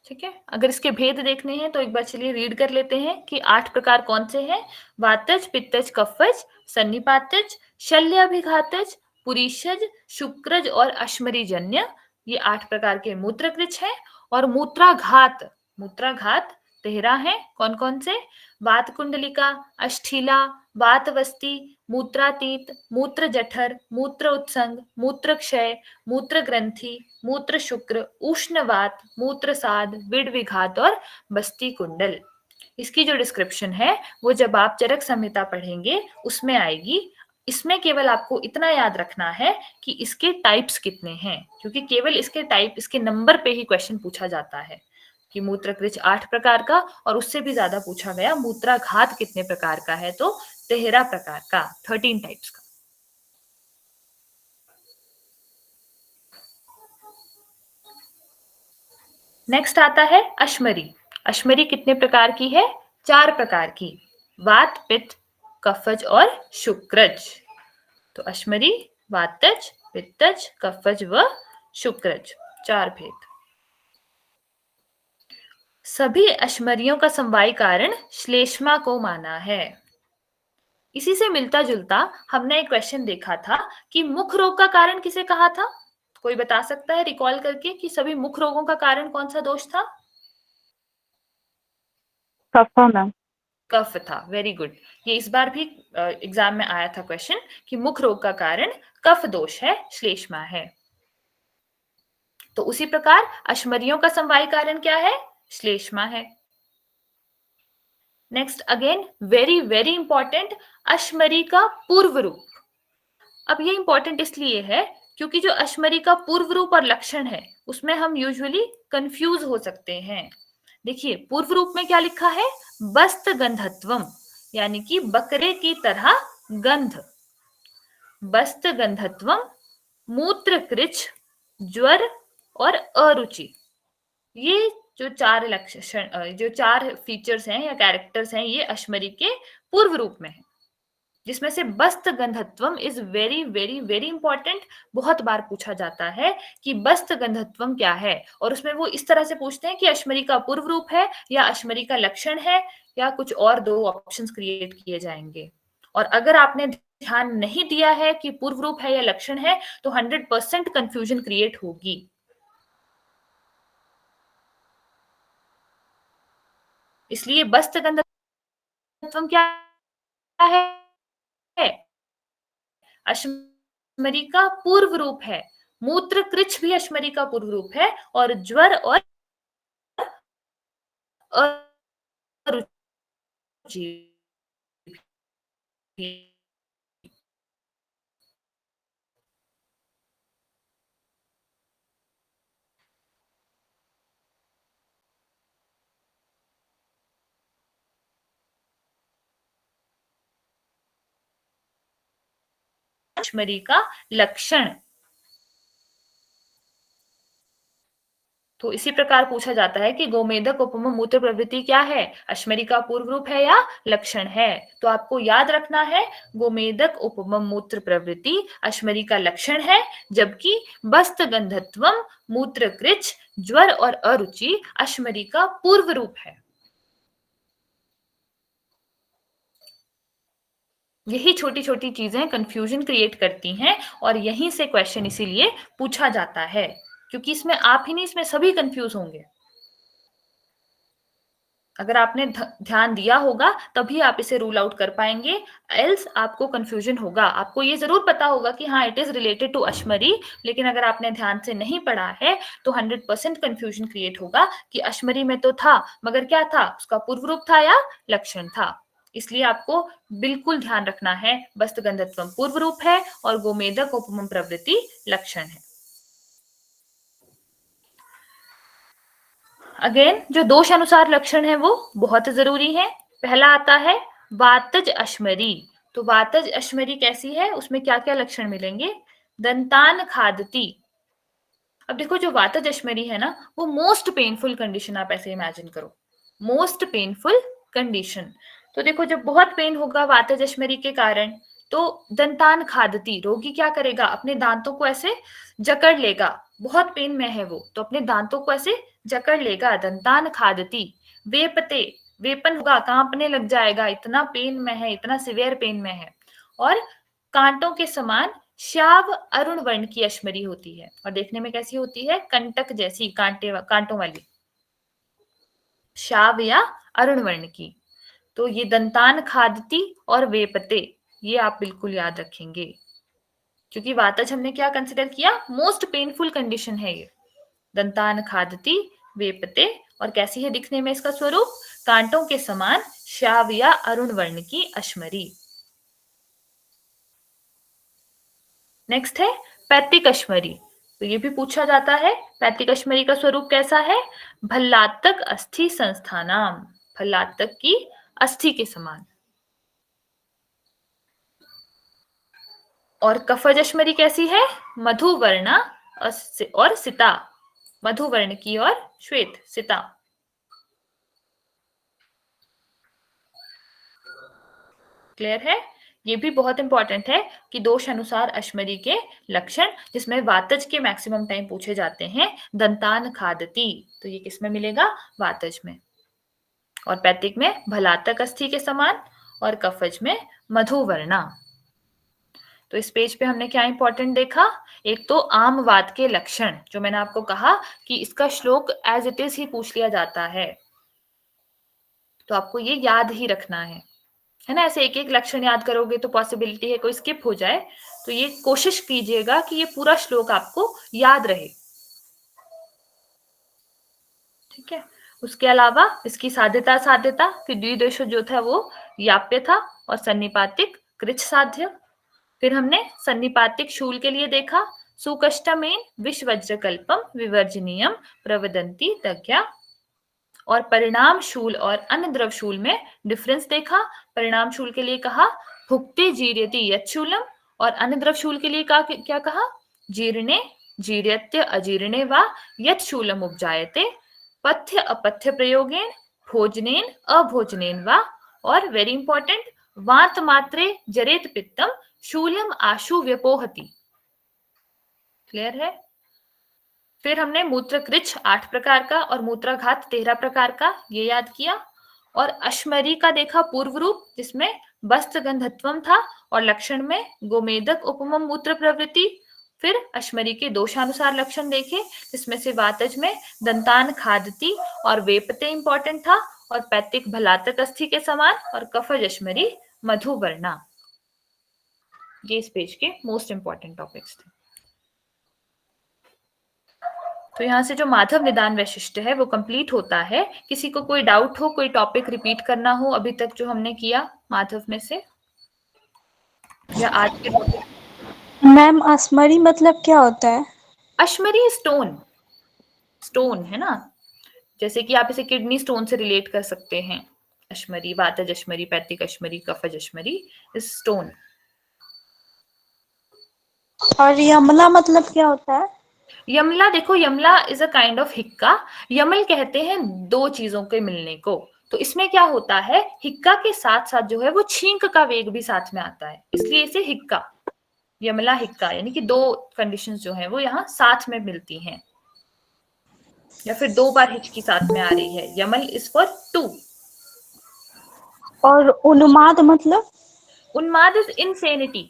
S1: ठीक है, अगर इसके भेद देखने हैं तो एक बार चलिए रीड कर लेते हैं कि 8 प्रकार कौन से हैं। वातज पित्तज कफज सन्निपातज शल्याभिघातज पुरीशज शुक्रज और अश्मरीजन्य, ये 8 प्रकार के मूत्रकृच हैं। और मूत्राघात, मूत्राघात 13 है। कौन कौन से? वात कुंडलिका, अष्ठीला, वातवस्ती, मूत्रातीत, मूत्र जठर, मूत्र उत्संग, मूत्र क्षय, मूत्र ग्रंथि, मूत्र शुक्र, उष्णवात, मूत्रसाद, विड़विघात और बस्ती कुंडल। इसकी जो डिस्क्रिप्शन है वो जब आप चरक संहिता पढ़ेंगे उसमें आएगी। इसमें केवल आपको इतना याद रखना है कि इसके टाइप्स कितने हैं, क्योंकि केवल इसके टाइप, इसके नंबर पे ही क्वेश्चन पूछा जाता है कि मूत्रकृच 8 प्रकार का, और उससे भी ज्यादा पूछा गया मूत्राघात कितने प्रकार का है, तो 13 प्रकार का, 13 टाइप्स का। नेक्स्ट आता है अश्मरी। अश्मरी कितने प्रकार की है? 4 प्रकार की, वात पित्त कफज और शुक्रज। तो अश्मरी वातज पित्तज कफज व शुक्रज, 4 भेद। सभी अश्मरियों का समवायी कारण श्लेष्मा को माना है। इसी से मिलता जुलता हमने एक क्वेश्चन देखा था कि मुख रोग का कारण किसे कहा था? कोई बता सकता है रिकॉल करके कि सभी मुख रोगों का कारण कौन सा दोष था?
S2: कफ मैम।
S1: कफ था। Very good. ये इस बार भी एग्जाम में आया था क्वेश्चन कि मुख रोग का कारण कफ दोष है, श्लेष्मा है। तो उसी प्रकार अश्मरियों का समवायी कारण क्या है? श्लेष्मा है। Next again very very important, अश्मरी का पूर्व रूप। अब ये इंपॉर्टेंट इसलिए है क्योंकि जो अश्मरी का पूर्व रूप और लक्षण है उसमें हम यूजुअली कंफ्यूज हो सकते हैं। देखिए पूर्व रूप में क्या लिखा है? बस्त गंधत्वम, यानी कि बकरे की तरह गंध। बस्त गंधत्वम, मूत्र कृच, ज्वर और अरुचि। ये जो 4 लक्षण, जो 4 फीचर्स हैं या कैरेक्टर्स हैं, ये अश्मरी के पूर्व रूप में है, जिसमें से बस्त गंधत्वम is very very very important. बहुत बार पूछा जाता है कि बस्त गंधत्वम क्या है, और उसमें वो इस तरह से पूछते हैं कि अश्मरी का पूर्व रूप है या अश्मरी का लक्षण है, या कुछ और 2 ऑप्शंस क्रिएट किए जाएंगे। और अगर आपने ध्यान नहीं दिया है कि पूर्व रूप है या लक्षण है तो 100% कंफ्यूजन क्रिएट होगी। इसलिए बस्त गंधत्वम क्या है? अश्मरी का पूर्व रूप है। मूत्र कृच भी अश्मरी का पूर्व रूप है, और ज्वर और अरुचि भी। अश्मरी का लक्षण। तो इसी प्रकार पूछा जाता है कि गोमेदक उपम मूत्र प्रवृत्ति क्या है, अश्मरी का पूर्व रूप है या लक्षण है। तो आपको याद रखना है गोमेदक उपम मूत्र प्रवृत्ति अश्मरी का लक्षण है, जबकि बस्त गंधत्वम मूत्र कृच ज्वर और अरुचि अश्मरी का पूर्व रूप है। यही छोटी छोटी चीजें कंफ्यूजन क्रिएट करती हैं और यहीं से क्वेश्चन इसीलिए पूछा जाता है, क्योंकि इसमें आप ही नहीं, इसमें सभी कंफ्यूज होंगे। अगर आपने ध्यान दिया होगा तभी आप इसे रूल आउट कर पाएंगे, एल्स आपको कंफ्यूजन होगा। आपको ये जरूर पता होगा कि हाँ इट इज रिलेटेड टू अश्मरी, लेकिन अगर आपने ध्यान से नहीं पढ़ा है तो 100% कंफ्यूजन क्रिएट होगा कि अश्मरी में तो था, मगर क्या था, उसका पूर्व रूप था या लक्षण था। इसलिए आपको बिल्कुल ध्यान रखना है बस्त गंधत्वम पूर्व रूप है और गोमेदक उपम प्रवृत्ति लक्षण है। अगेन जो दोष अनुसार लक्षण है वो बहुत जरूरी है। पहला आता है वातज अश्मरी। तो वातज अश्मरी कैसी है, उसमें क्या क्या लक्षण मिलेंगे, दंतान खादती। अब देखो जो वातज अश्मरी है ना, वो मोस्ट पेनफुल कंडीशन आप ऐसे इमेजिन करो, मोस्ट पेनफुल कंडीशन। तो देखो जब बहुत पेन होगा वातज अश्मरी के कारण, तो दंतान खादती, रोगी क्या करेगा, अपने दांतों को ऐसे जकड़ लेगा, बहुत पेन में है वो तो अपने दांतों को ऐसे जकड़ लेगा, दंतान खादती। वेपते, वेपन होगा, कांपने लग जाएगा, इतना पेन में है, इतना सिवियर पेन में है। और कांटों के समान श्याव अरुण वर्ण की अश्मरी होती है, और देखने में कैसी होती है, कंटक जैसी, कांटों वाली, श्याव या अरुण वर्ण की। तो ये दंतान खादती और वेपते, ये आप बिल्कुल याद रखेंगे, क्योंकि वातज हमने क्या कंसिडर किया, मोस्ट पेनफुल कंडीशन है ये। दंतान खादती, वेपते, और कैसी है दिखने में इसका स्वरूप, कांटों के समान श्याव या अरुण वर्ण की अश्मरी। नेक्स्ट है पैतिक अश्मरी। तो ये भी पूछा जाता है, पैतिक अश्मरी का स्वरूप कैसा है, भल्लातक अस्थि संस्थानाम, भल्लातक की अस्थि के समान। और कफज अश्मरी कैसी है, मधुवर्णा और सिता, मधुवर्ण की और श्वेत, सिता। क्लियर है, ये भी बहुत इंपॉर्टेंट है कि दोष अनुसार अश्मरी के लक्षण, जिसमें वातज के मैक्सिमम टाइम पूछे जाते हैं, दंतान खादती, तो ये किसमें मिलेगा, वातज में, और पैतिक में भलातक अस्थि के समान, और कफज में मधुवर्णा। तो इस पेज पे हमने क्या इंपॉर्टेंट देखा, एक तो आम वात के लक्षण, जो मैंने आपको कहा कि इसका श्लोक एज इट इज ही पूछ लिया जाता है, तो आपको ये याद ही रखना है ना। ऐसे एक एक लक्षण याद करोगे तो पॉसिबिलिटी है कोई स्किप हो जाए, तो ये कोशिश कीजिएगा कि ये पूरा श्लोक आपको याद रहे, ठीक है। उसके अलावा इसकी साध्यता, कि द्विदेश जो था वो याप्य था, और सन्निपातिक कृच साध्य। फिर हमने सन्निपातिक शूल के लिए देखा, सुकष्टमेन विश्वज्रकल्पम विवर्जनीयम प्रवदंती तज्ञा। और परिणाम शूल और अन्य द्रव शूल में डिफरेंस देखा। परिणाम शूल के लिए कहा भुक्ति जीर्यति यच्छूलम, और अन्य द्रव शूल के लिए क्या कहा, जीर्णे जीर्यत्य अजीर्णे वा यच्छूलम उपजायते, पथ्य अपथ्य प्रयोगेन, भोजनेन अभोजनेन वा, और वेरी इंपॉर्टेंट, वात मात्रे जरेत पित्तम शूलम आशु व्यपोहति। क्लियर है। फिर हमने मूत्रकृच 8 प्रकार का और मूत्राघात 13 प्रकार का, ये याद किया। और अश्मरी का देखा पूर्व रूप, जिसमें बस्त गंधत्वम था, और लक्षण में गोमेदक उपमम मूत्र प्रवृत्ति। फिर अश्मरी के दोषानुसार लक्षण देखे, जिसमें से वातज में दंतान खादती और वेपते इंपॉर्टेंट था, और पैतिक भलातक अस्थि के समान, और कफज अश्मरी मधुवर्णा। ये इस पेज के मोस्ट इंपॉर्टेंट टॉपिक्स थे। तो यहाँ से जो माधव निदान वैशिष्ट है वो कंप्लीट होता है। किसी को कोई डाउट हो, कोई टॉपिक रिपीट करना हो अभी तक जो हमने किया माधव में से, या आज के
S2: मैम अश्मरी मतलब क्या होता है?
S1: अश्मरी स्टोन, स्टोन है ना, जैसे कि आप इसे किडनी स्टोन से रिलेट कर सकते हैं। अश्मरी, वातज अश्मरी, पैतिक अश्मरी, कफज अश्मरी इज स्टोन।
S2: और यमला मतलब क्या होता है?
S1: यमला, देखो यमला इज अ काइंड ऑफ हिक्का। यमल कहते हैं दो चीजों के मिलने को। तो इसमें क्या होता है, हिक्का के साथ साथ जो है वो छींक का वेग भी साथ में आता है, इसलिए इसे हिक्का, यमला हिक्का, यानी कि दो कंडीशंस जो है वो यहाँ साथ में मिलती हैं, या फिर दो बार हिचकी साथ में आ रही है। यमल इज फॉर टू।
S2: और उन्माद मतलब?
S1: उन्माद इज इंसेनिटी,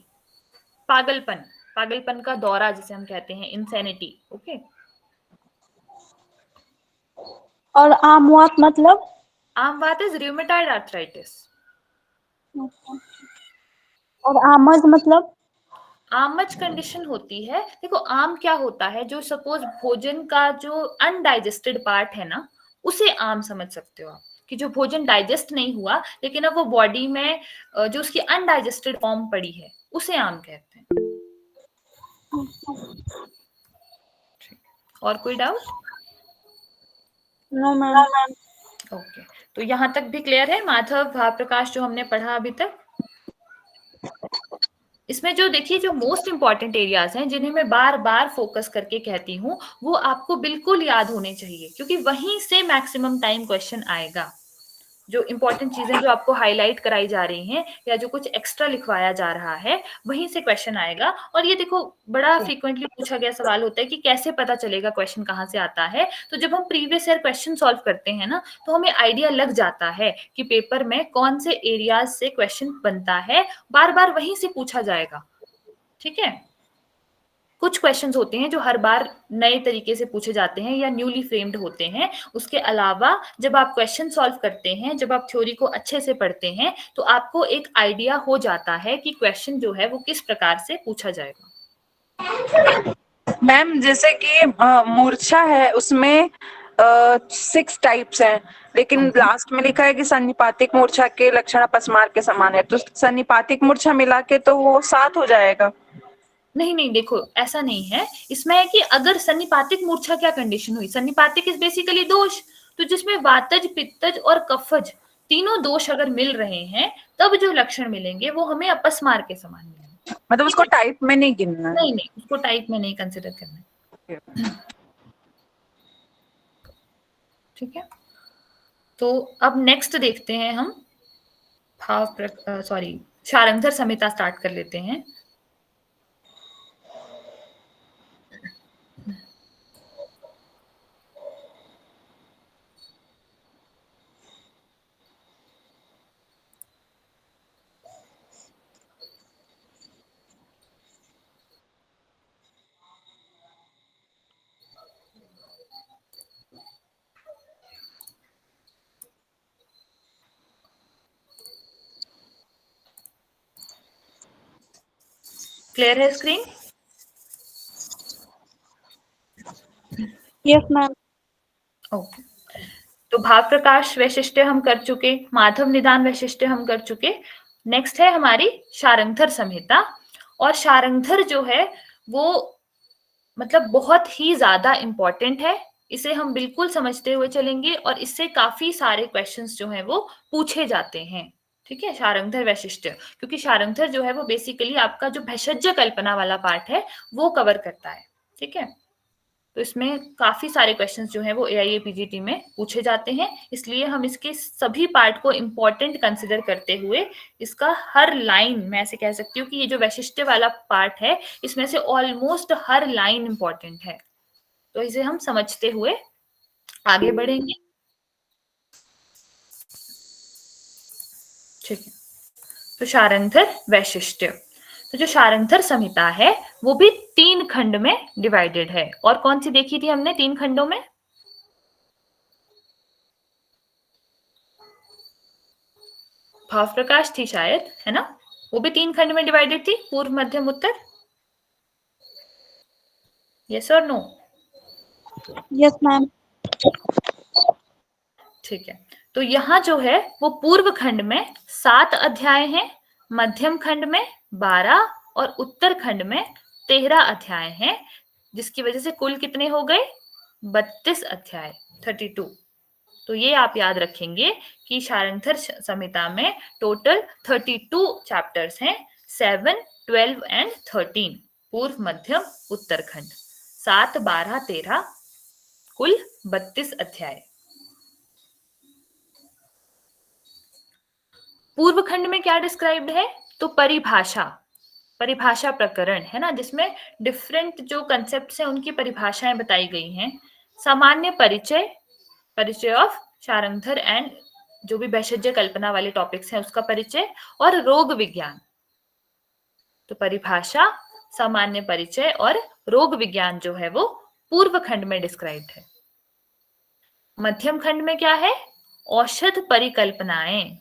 S1: पागलपन, पागलपन का दौरा जिसे हम कहते हैं, इंसेनिटी। ओके।
S2: और आमवात मतलब?
S1: आमवात इज रूमेटॉइड आर्थराइटिस।
S2: और आमज मतलब?
S1: आमज कंडीशन होती है, देखो आम क्या होता है, जो सपोज भोजन का जो अनडाइजेस्टेड पार्ट है ना, उसे आम समझ सकते हो आप, कि जो भोजन डाइजेस्ट नहीं हुआ लेकिन अब वो बॉडी में जो उसकी अनडाइजेस्टेड फॉर्म पड़ी है, उसे आम कहते हैं। और कोई डाउट?
S2: No ma'am.
S1: ओके, तो यहाँ तक भी क्लियर है माधव, भावप्रकाश, जो हमने पढ़ा अभी तक? इसमें जो देखिए, जो मोस्ट इंपॉर्टेंट एरियाज हैं जिन्हें मैं बार बार फोकस करके कहती हूँ, वो आपको बिल्कुल याद होने चाहिए, क्योंकि वहीं से मैक्सिमम टाइम क्वेश्चन आएगा। जो इंपॉर्टेंट चीजें जो आपको हाईलाइट कराई जा रही हैं, या जो कुछ एक्स्ट्रा लिखवाया जा रहा है, वहीं से क्वेश्चन आएगा। और ये देखो, बड़ा फ्रीक्वेंटली पूछा गया सवाल होता है कि कैसे पता चलेगा क्वेश्चन कहाँ से आता है। तो जब हम प्रीवियस ईयर क्वेश्चन सॉल्व करते हैं ना, तो हमें आइडिया लग जाता है कि पेपर में कौन से एरियाज से क्वेश्चन बनता है, बार बार वहीं से पूछा जाएगा। ठीक है। कुछ क्वेश्चंस होते हैं जो हर बार नए तरीके से पूछे जाते हैं या न्यूली फ्रेम्ड होते हैं। उसके अलावा जब आप क्वेश्चन सॉल्व करते हैं, जब आप थ्योरी को अच्छे से पढ़ते हैं, तो आपको एक आइडिया हो जाता है कि क्वेश्चन जो है वो किस प्रकार से पूछा जाएगा।
S3: मैम जैसे कि मूर्छा है, उसमें 6 टाइप्स हैं, लेकिन लास्ट में लिखा है कि सन्निपातिक मूर्छा के लक्षण अपस्मार के समान है, तो सन्निपातिक मूर्छा मिला के तो वो 7 हो जाएगा।
S1: नहीं नहीं, देखो ऐसा नहीं है। इसमें है कि अगर सन्निपातिक मूर्छा क्या कंडीशन हुई, सन्निपातिक इज बेसिकली दोष, तो जिसमें वातज, पित्तज और कफज तीनों दोष अगर मिल रहे हैं, तब जो लक्षण मिलेंगे वो हमें अपस्मार के समान मिलेंगे।
S3: मतलब उसको टाइप में नहीं गिनना है?
S1: नहीं नहीं, उसको टाइप में नहीं कंसिडर करना है। ठीक है। तो अब नेक्स्ट देखते हैं हम शारंगधर संहिता स्टार्ट कर लेते हैं। क्लियर है स्क्रीन?
S2: Yes ma'am.
S1: ओके। तो भाव प्रकाश वैशिष्ट्य हम कर चुके, माधव निदान वैशिष्ट्य हम कर चुके। नेक्स्ट है हमारी शारंगधर संहिता। और शारंगधर जो है वो मतलब बहुत ही ज्यादा इंपॉर्टेंट है। इसे हम बिल्कुल समझते हुए चलेंगे और इससे काफी सारे क्वेश्चंस जो हैं वो पूछे जाते हैं। ठीक है, शारंगधर वैशिष्ट्य, क्योंकि शारंगधर जो है वो बेसिकली आपका जो भेषज कल्पना वाला पार्ट है वो कवर करता है। ठीक है, तो इसमें काफी सारे क्वेश्चंस जो हैं वो AIA PGT में पूछे जाते हैं, इसलिए हम इसके सभी पार्ट को इंपॉर्टेंट कंसिडर करते हुए इसका हर लाइन, मैं ऐसे कह सकती हूँ कि ये जो वैशिष्ट्य वाला पार्ट है, इसमें से ऑलमोस्ट हर लाइन इंपॉर्टेंट है। तो इसे हम समझते हुए आगे बढ़ेंगे। ठीक है, तो शारंगधर वैशिष्ट्य, तो जो शारंगधर संहिता है वो भी 3 खंड में डिवाइडेड है। और कौन सी देखी थी हमने 3 खंडों में? भाव प्रकाश थी शायद, है ना? वो भी 3 खंड में डिवाइडेड थी, पूर्व, मध्यम, उत्तर। यस और नो?
S2: Yes ma'am.
S1: ठीक है, तो यहाँ जो है वो पूर्व खंड में 7 अध्याय हैं, मध्यम खंड में 12 और उत्तर खंड में 13 अध्याय हैं, जिसकी वजह से कुल कितने हो गए? 32 अध्याय, 32। तो ये आप याद रखेंगे कि शारंगधर संहिता में टोटल 32 चैप्टर्स हैं, 7, 12 एंड 13, पूर्व, मध्यम, उत्तरखंड। 7, 12, 13 कुल 32 अध्याय। पूर्व खंड में क्या डिस्क्राइब्ड है? तो परिभाषा प्रकरण है ना, जिसमें डिफरेंट जो कंसेप्ट्स हैं उनकी परिभाषाएं बताई गई हैं। सामान्य परिचय ऑफ शारंगधर एंड जो भी भैषज्य कल्पना वाले टॉपिक्स हैं उसका परिचय, और रोग विज्ञान। तो परिभाषा, सामान्य परिचय और रोग विज्ञान जो है वो पूर्व खंड में डिस्क्राइब्ड है। मध्यम खंड में क्या है? औषध परिकल्पनाएं,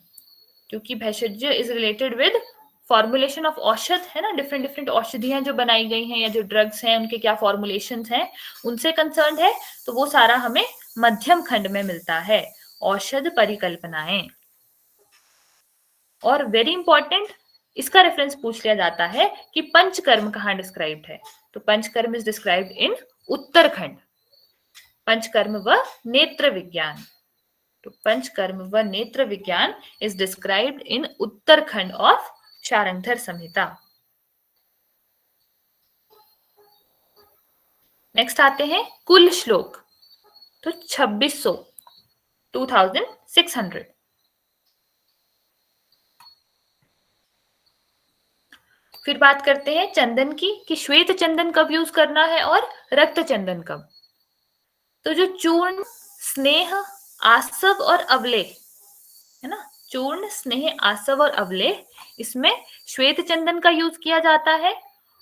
S1: क्योंकि भैषज्य is related with formulation of औषध है ना, डिफरेंट डिफरेंट औषधियां जो बनाई गई हैं या जो ड्रग्स हैं उनके क्या फॉर्मुलेशंस हैं उनसे कंसर्न्ड है। तो वो सारा हमें मध्यम खंड में मिलता है, औषध परिकल्पनाएं। और वेरी इंपॉर्टेंट, इसका रेफरेंस पूछ लिया जाता है कि पंचकर्म कहाँ डिस्क्राइब्ड है। तो panchakarma is described in Uttarakhand, panchakarma व नेत्र विज्ञान। तो पंचकर्म व नेत्र विज्ञान is described in Uttarakhand of Sharangdhar Samhita. Next आते हैं कुल श्लोक। तो 2600, 2600। फिर बात करते हैं चंदन की, कि श्वेत चंदन कब यूज करना है और रक्त चंदन कब। तो जो चूर्ण, स्नेह, आसव और अवलेह है ना, चूर्ण, स्नेह, आसव और अवलेह, इसमें श्वेत चंदन का यूज किया जाता है,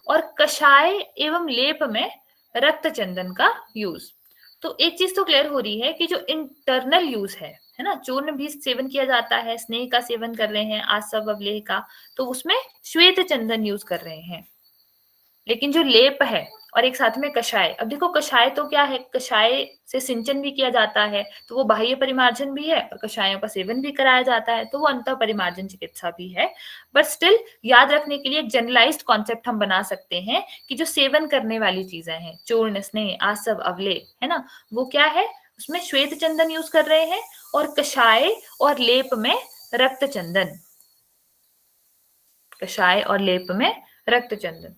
S1: और कषाय एवं लेप में रक्त चंदन का यूज। तो एक चीज तो क्लियर हो रही है कि जो इंटरनल यूज है ना, चूर्ण भी सेवन किया जाता है, स्नेह का सेवन कर रहे हैं, आसव अवलेह का, तो उसमें श्वेत चंदन यूज कर रहे हैं। लेकिन जो लेप है और एक साथ में कषाय, अब देखो कषाय तो क्या है, कषाय से सिंचन भी किया जाता है, तो वो बाह्य परिमार्जन भी है, और कषायों का सेवन भी कराया जाता है, तो वो अंतः परिमार्जन चिकित्सा भी है। बट स्टिल याद रखने के लिए एक जनरलाइज्ड कॉन्सेप्ट हम बना सकते हैं कि जो सेवन करने वाली चीजें हैं, चूर्ण, स्नेह, आसव, अवलेह है ना, वो क्या है, उसमें श्वेत चंदन यूज कर रहे हैं, और कषाय और लेप में रक्त चंदन, कषाय और लेप में रक्त चंदन।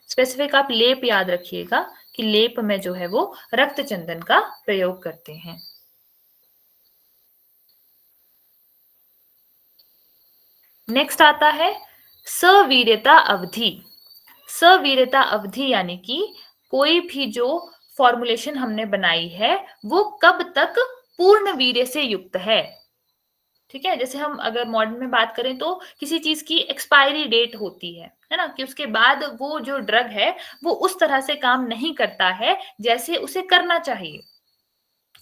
S1: स्पेसिफिक आप लेप याद रखिएगा कि लेप में जो है वो रक्त चंदन का प्रयोग करते हैं। नेक्स्ट आता है सवीर्यता अवधि। सवीर्यता अवधि यानी कि कोई भी जो फॉर्मुलेशन हमने बनाई है वो कब तक पूर्ण वीर्य से युक्त है। ठीक है, जैसे हम अगर मॉडर्न में बात करें तो किसी चीज की एक्सपायरी डेट होती है ना, कि उसके बाद वो जो ड्रग है वो उस तरह से काम नहीं करता है जैसे उसे करना चाहिए,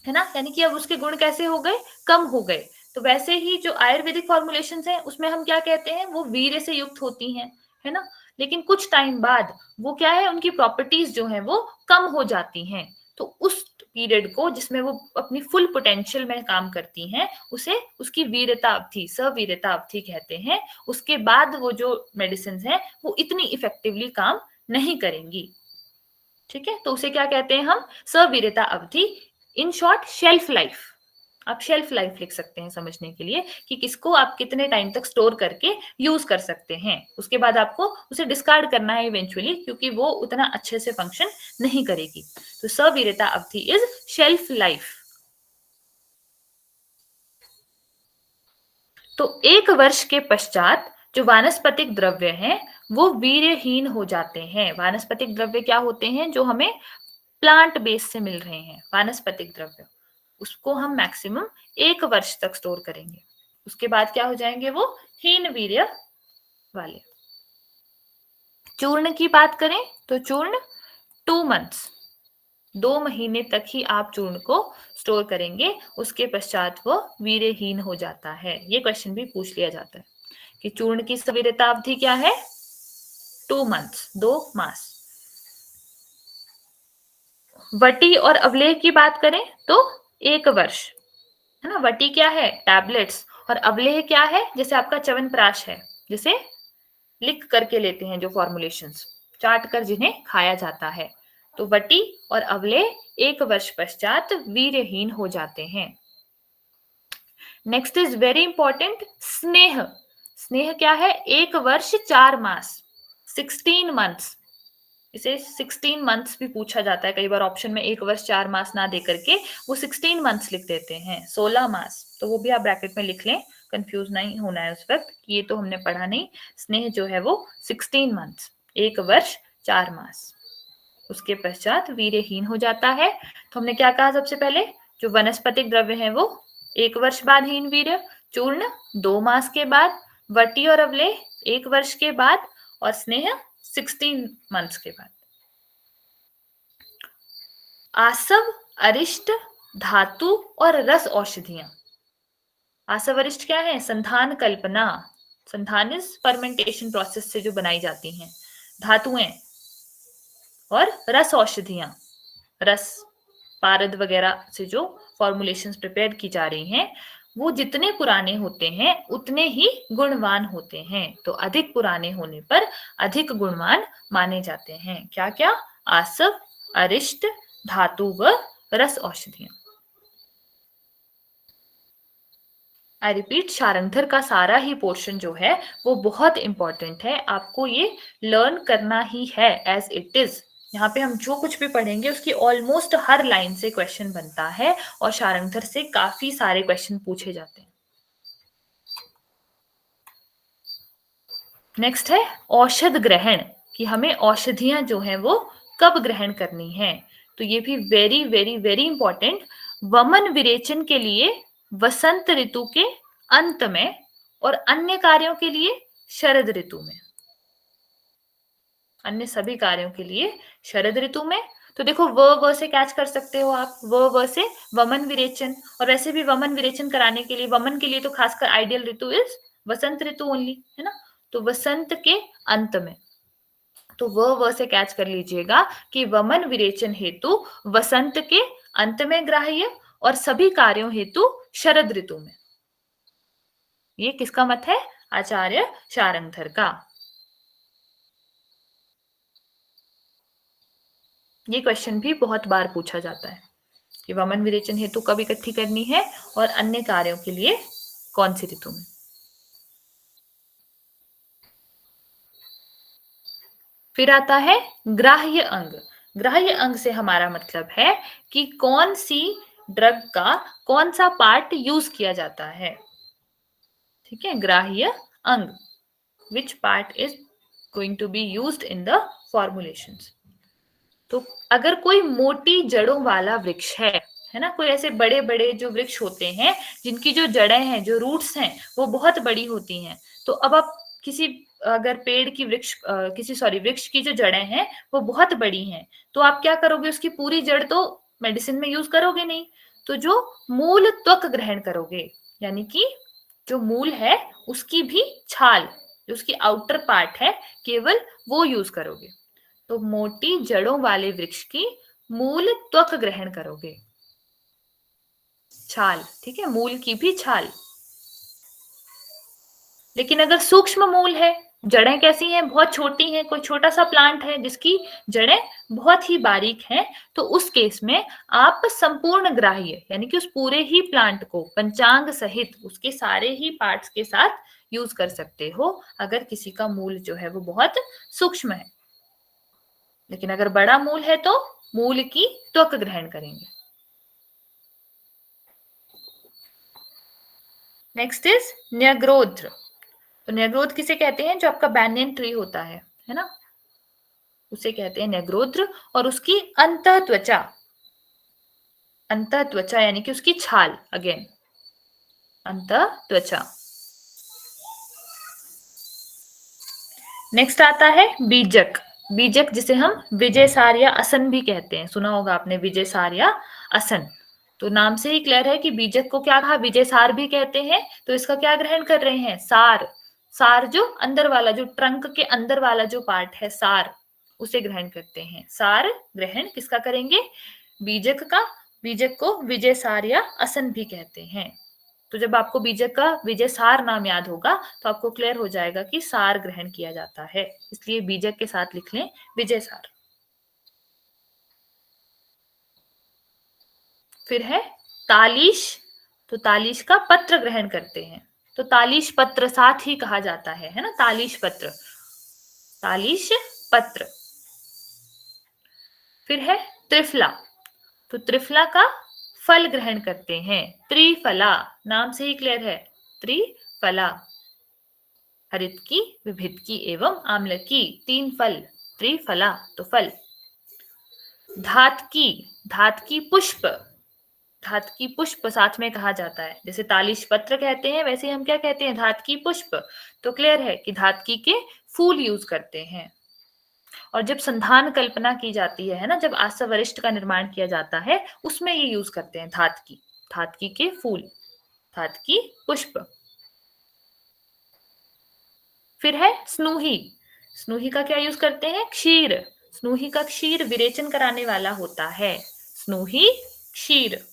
S1: है ना, यानी कि अब उसके गुण कैसे हो गए, कम हो गए। तो वैसे ही जो आयुर्वेदिक फॉर्मुलेशंस हैं उसमें हम क्या कहते हैं, वो वीर्य से युक्त होती हैं, है ना, लेकिन कुछ टाइम बाद वो क्या है, उनकी प्रॉपर्टीज जो है वो कम हो जाती हैं। तो उस पीरियड को जिसमें वो अपनी फुल पोटेंशियल में काम करती हैं उसे उसकी वीर्यता अवधि, सवीर्यता अवधि कहते हैं। उसके बाद वो जो मेडिसिन हैं वो इतनी इफेक्टिवली काम नहीं करेंगी। ठीक है, तो उसे क्या कहते हैं हम, सवीर्यता अवधि। इन शॉर्ट शेल्फ लाइफ, आप शेल्फ लाइफ लिख सकते हैं समझने के लिए कि किसको आप कितने टाइम तक स्टोर करके यूज कर सकते हैं, उसके बाद आपको उसे डिस्कार्ड करना है इवेंचुअली, क्योंकि वो उतना अच्छे से फंक्शन नहीं करेगी। तो सवीर्यता अवधि इज शेल्फ लाइफ। तो 1 वर्ष के पश्चात जो वानस्पतिक द्रव्य हैं वो वीर्यहीन हो जाते हैं। वानस्पतिक द्रव्य क्या होते हैं, जो हमें प्लांट बेस से मिल रहे हैं, वानस्पतिक द्रव्य, उसको हम मैक्सिमम 1 वर्ष तक स्टोर करेंगे। उसके बाद क्या हो जाएंगे, वो हीन वीर्य वाले। चूर्ण की बात करें तो चूर्ण 2 मंथ्स, 2 महीने तक ही आप चूर्ण को स्टोर करेंगे, उसके पश्चात वो वीर्यहीन हो जाता है। ये क्वेश्चन भी पूछ लिया जाता है कि चूर्ण की सवीर्यता अवधि क्या है, 2 मंथ्स, 2 मास। वटी और अवलेह की बात करें तो 1 वर्ष, है ना। वटी क्या है, टैबलेट्स, और अवलेह क्या है, जैसे आपका च्यवनप्राश है, जिसे लिख करके लेते हैं, जो फॉर्मुलेशंस चाट कर जिन्हें खाया जाता है। तो वटी और अवलेह 1 वर्ष पश्चात वीर्यहीन हो जाते हैं। नेक्स्ट इज वेरी इंपॉर्टेंट, स्नेह। स्नेह क्या है, 1 वर्ष 4 मास, 16 मंथ्स, इसे 16 मंथ्स भी पूछा जाता है कई बार ऑप्शन में, 1 वर्ष 4 मास ना दे करके वो 16 मंथ्स लिख देते हैं, 16 मास, तो वो भी आप ब्रैकेट में लिख लें, कंफ्यूज नहीं होना है उस वक्त कि ये तो हमने पढ़ा नहीं। स्नेह जो है वो 16 मंथ्स, 1 वर्ष 4 मास। उसके पश्चात वीर्यहीन हो जाता है। तो हमने क्या कहा सबसे पहले, जो वनस्पतिक द्रव्य है वो 1 वर्ष बाद हीन वीर्य, चूर्ण 2 मास के बाद, वटी और अवलेह 1 वर्ष के बाद, और स्नेह 16 मंथ्स के बाद। आसव, अरिष्ट, धातु और रस औषधियां। आसव अरिष्ट क्या है, संधान कल्पना, संधान इज फर्मेंटेशन प्रोसेस से जो बनाई जाती हैं धातुएं, और रस औषधियां, रस पारद वगैरह से जो फॉर्मुलेशंस प्रिपेयर की जा रही हैं वो जितने पुराने होते हैं उतने ही गुणवान होते हैं। तो अधिक पुराने होने पर अधिक गुणवान माने जाते हैं। क्या क्या, आसव, अरिष्ट, धातु व रस औषधियां। आई रिपीट, शारंगधर का सारा ही पोर्शन जो है वो बहुत इंपॉर्टेंट है, आपको ये लर्न करना ही है एज इट इज। यहाँ पे हम जो कुछ भी पढ़ेंगे उसकी ऑलमोस्ट हर लाइन से क्वेश्चन बनता है और शारंगधर से काफी सारे क्वेश्चन पूछे जाते हैं। नेक्स्ट है औषध ग्रहण, कि हमें औषधियां जो हैं वो कब ग्रहण करनी है। तो ये भी वेरी वेरी वेरी इंपॉर्टेंट। वमन विरेचन के लिए वसंत ऋतु के अंत में और अन्य कार्यों के लिए शरद ऋतु में, अन्य सभी कार्यों के लिए शरद ऋतु में। तो देखो व से कैच कर सकते हो आप, व से वमन विरेचन, और वैसे भी वमन विरेचन कराने के लिए, वमन के लिए तो खासकर ideal Ritu is Vasant Ritu only, है ना। तो वसंत के अंत में, तो व से कैच कर लीजिएगा कि वमन विरेचन हेतु वसंत के अंत में ग्राह्य और सभी कार्यों हेतु शरद ऋतु में। ये किसका मत है, आचार्य शारंगधर का। ये क्वेश्चन भी बहुत बार पूछा जाता है कि वमन विरेचन हेतु कब इकट्ठी करनी है और अन्य कार्यों के लिए कौन सी ऋतु में। फिर आता है ग्राह्य अंग। ग्राह्य अंग से हमारा मतलब है कि कौन सी ड्रग का कौन सा पार्ट यूज किया जाता है। ठीक है, ग्राह्य अंग, which part is going to be used in the formulations. तो अगर कोई मोटी जड़ों वाला वृक्ष है ना, कोई ऐसे बड़े बड़े जो वृक्ष होते हैं जिनकी जो जड़ें हैं, जो रूट्स हैं वो बहुत बड़ी होती हैं, तो अब आप किसी अगर पेड़ की वृक्ष की जो जड़ें हैं वो बहुत बड़ी हैं, तो आप क्या करोगे, उसकी पूरी जड़ तो मेडिसिन में यूज करोगे नहीं, तो जो मूल त्वक ग्रहण करोगे, यानी कि जो मूल है उसकी भी छाल, जो उसकी आउटर पार्ट है, केवल वो यूज करोगे। तो मोटी जड़ों वाले वृक्ष की मूल त्वक ग्रहण करोगे, छाल, ठीक है, मूल की भी छाल। लेकिन अगर सूक्ष्म मूल है, जड़ें कैसी हैं, बहुत छोटी हैं, कोई छोटा सा प्लांट है जिसकी जड़ें बहुत ही बारीक हैं, तो उस केस में आप संपूर्ण ग्राह्य यानी कि उस पूरे ही प्लांट को पंचांग सहित उसके सारे ही पार्ट्स के साथ यूज कर सकते हो, अगर किसी का मूल जो है वो बहुत सूक्ष्म है। लेकिन अगर बड़ा मूल है तो मूल की त्वक ग्रहण करेंगे। नेक्स्ट इज न्यग्रोध्र। तो न्यग्रोध किसे कहते हैं, जो आपका बैनियन ट्री होता है ना, उसे कहते हैं न्यग्रोध्र। और उसकी अंतः त्वचा, अंतः त्वचा यानी कि उसकी छाल, अगेन अंतः त्वचा। नेक्स्ट आता है बीजक। बीजक जिसे हम विजयसारिया असन भी कहते हैं, सुना होगा आपने विजयसारिया असन। तो नाम से ही क्लियर है कि बीजक को क्या कहा, विजयसार भी कहते हैं। तो इसका क्या ग्रहण कर रहे हैं, सार, सार जो अंदर वाला, जो ट्रंक के अंदर वाला जो पार्ट है सार, उसे ग्रहण करते हैं। सार ग्रहण किसका करेंगे, बीजक का। बीजक को विजयसारिया असन भी कहते हैं। तो जब आपको बीजक का विजयसार नाम याद होगा तो आपको क्लियर हो जाएगा कि सार ग्रहण किया जाता है, इसलिए बीजक के साथ लिख लें विजयसार। फिर है तालीश। तो तालीश का पत्र ग्रहण करते हैं, तो तालीश पत्र साथ ही कहा जाता है ना, तालीश पत्र, तालीश पत्र। फिर है त्रिफला, तो त्रिफला का फल ग्रहण करते हैं। त्रिफला, नाम से ही क्लियर है, त्रिफला, हरितकी, विभिदकी एवं आम्लकी, 3 फल, त्रिफला तो फल। धातकी, धातकी पुष्प, धातकी पुष्प साथ में कहा जाता है, जैसे तालिश पत्र कहते हैं वैसे हम क्या कहते हैं, धातकी पुष्प। तो क्लियर है कि धातकी के फूल यूज करते हैं। और जब संधान कल्पना की जाती है ना, जब आसवरिष्ठ का निर्माण किया जाता है, उसमें ये यूज करते हैं धातकी, धातकी के फूल, धातकी पुष्प। फिर है स्नूही, स्नूही का क्या यूज करते हैं, क्षीर, स्नूही का क्षीर विरेचन कराने वाला होता है, स्नूही क्षीर।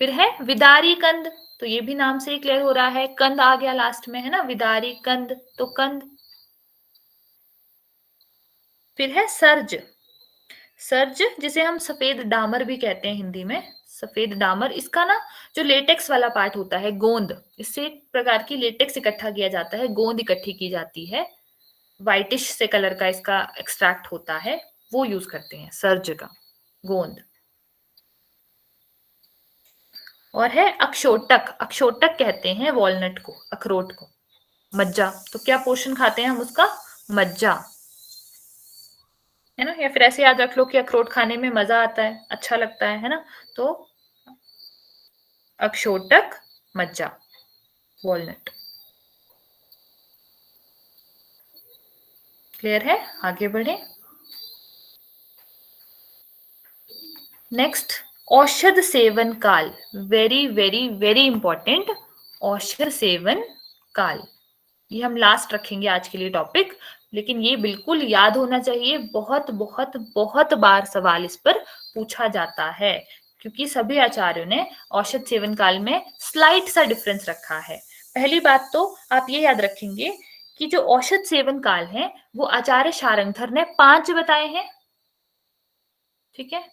S1: फिर है विदारी कंद, तो ये भी नाम से ही क्लियर हो रहा है, कंद आ गया लास्ट में है ना, विदारी कंद तो कंद। फिर है सर्ज, सर्ज जिसे हम सफेद डामर भी कहते हैं हिंदी में, सफेद डामर, इसका ना जो लेटेक्स वाला पार्ट होता है, गोंद, इससे एक प्रकार की लेटेक्स इकट्ठा किया जाता है, गोंद इकट्ठी की जाती है, व्हाइटिश से कलर का इसका एक्सट्रैक्ट होता है, वो यूज करते हैं सर्ज का, गोंद। और है अक्षोटक, अक्षोटक कहते हैं वॉलनट को, अखरोट को। मज्जा, तो क्या पोषण खाते हैं हम उसका, मज्जा, है ना, या फिर ऐसे याद रख लो कि अखरोट खाने में मजा आता है, अच्छा लगता है ना, तो अक्षोटक, मज्जा, वॉलनट। क्लियर है, आगे बढ़े। नेक्स्ट, औषध सेवन काल, वेरी वेरी वेरी इंपॉर्टेंट, औषध सेवन काल, ये हम लास्ट रखेंगे आज के लिए टॉपिक, लेकिन ये बिल्कुल याद होना चाहिए, बहुत बहुत बहुत बार सवाल इस पर पूछा जाता है, क्योंकि सभी आचार्यों ने औषध सेवन काल में स्लाइट सा डिफरेंस रखा है। पहली बात तो आप ये याद रखेंगे कि जो औषध सेवन काल है वो आचार्य शारंगधर ने 5 बताए हैं, ठीक है,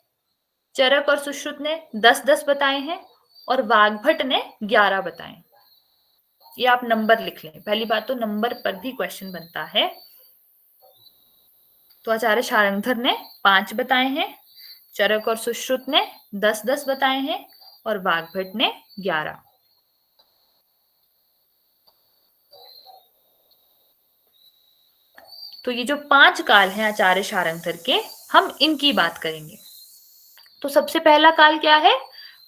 S1: चरक और सुश्रुत ने 10-10 बताए हैं, और वाग्भट ने 11 बताए। ये आप नंबर लिख लें, पहली बात तो नंबर पर भी क्वेश्चन बनता है। तो आचार्य शारंगधर ने 5 बताए हैं, चरक और सुश्रुत ने 10-10 बताए हैं, और वाग्भट ने 11। तो ये जो 5 काल हैं आचार्य शारंगधर के, हम इनकी बात करेंगे। तो सबसे पहला काल क्या है,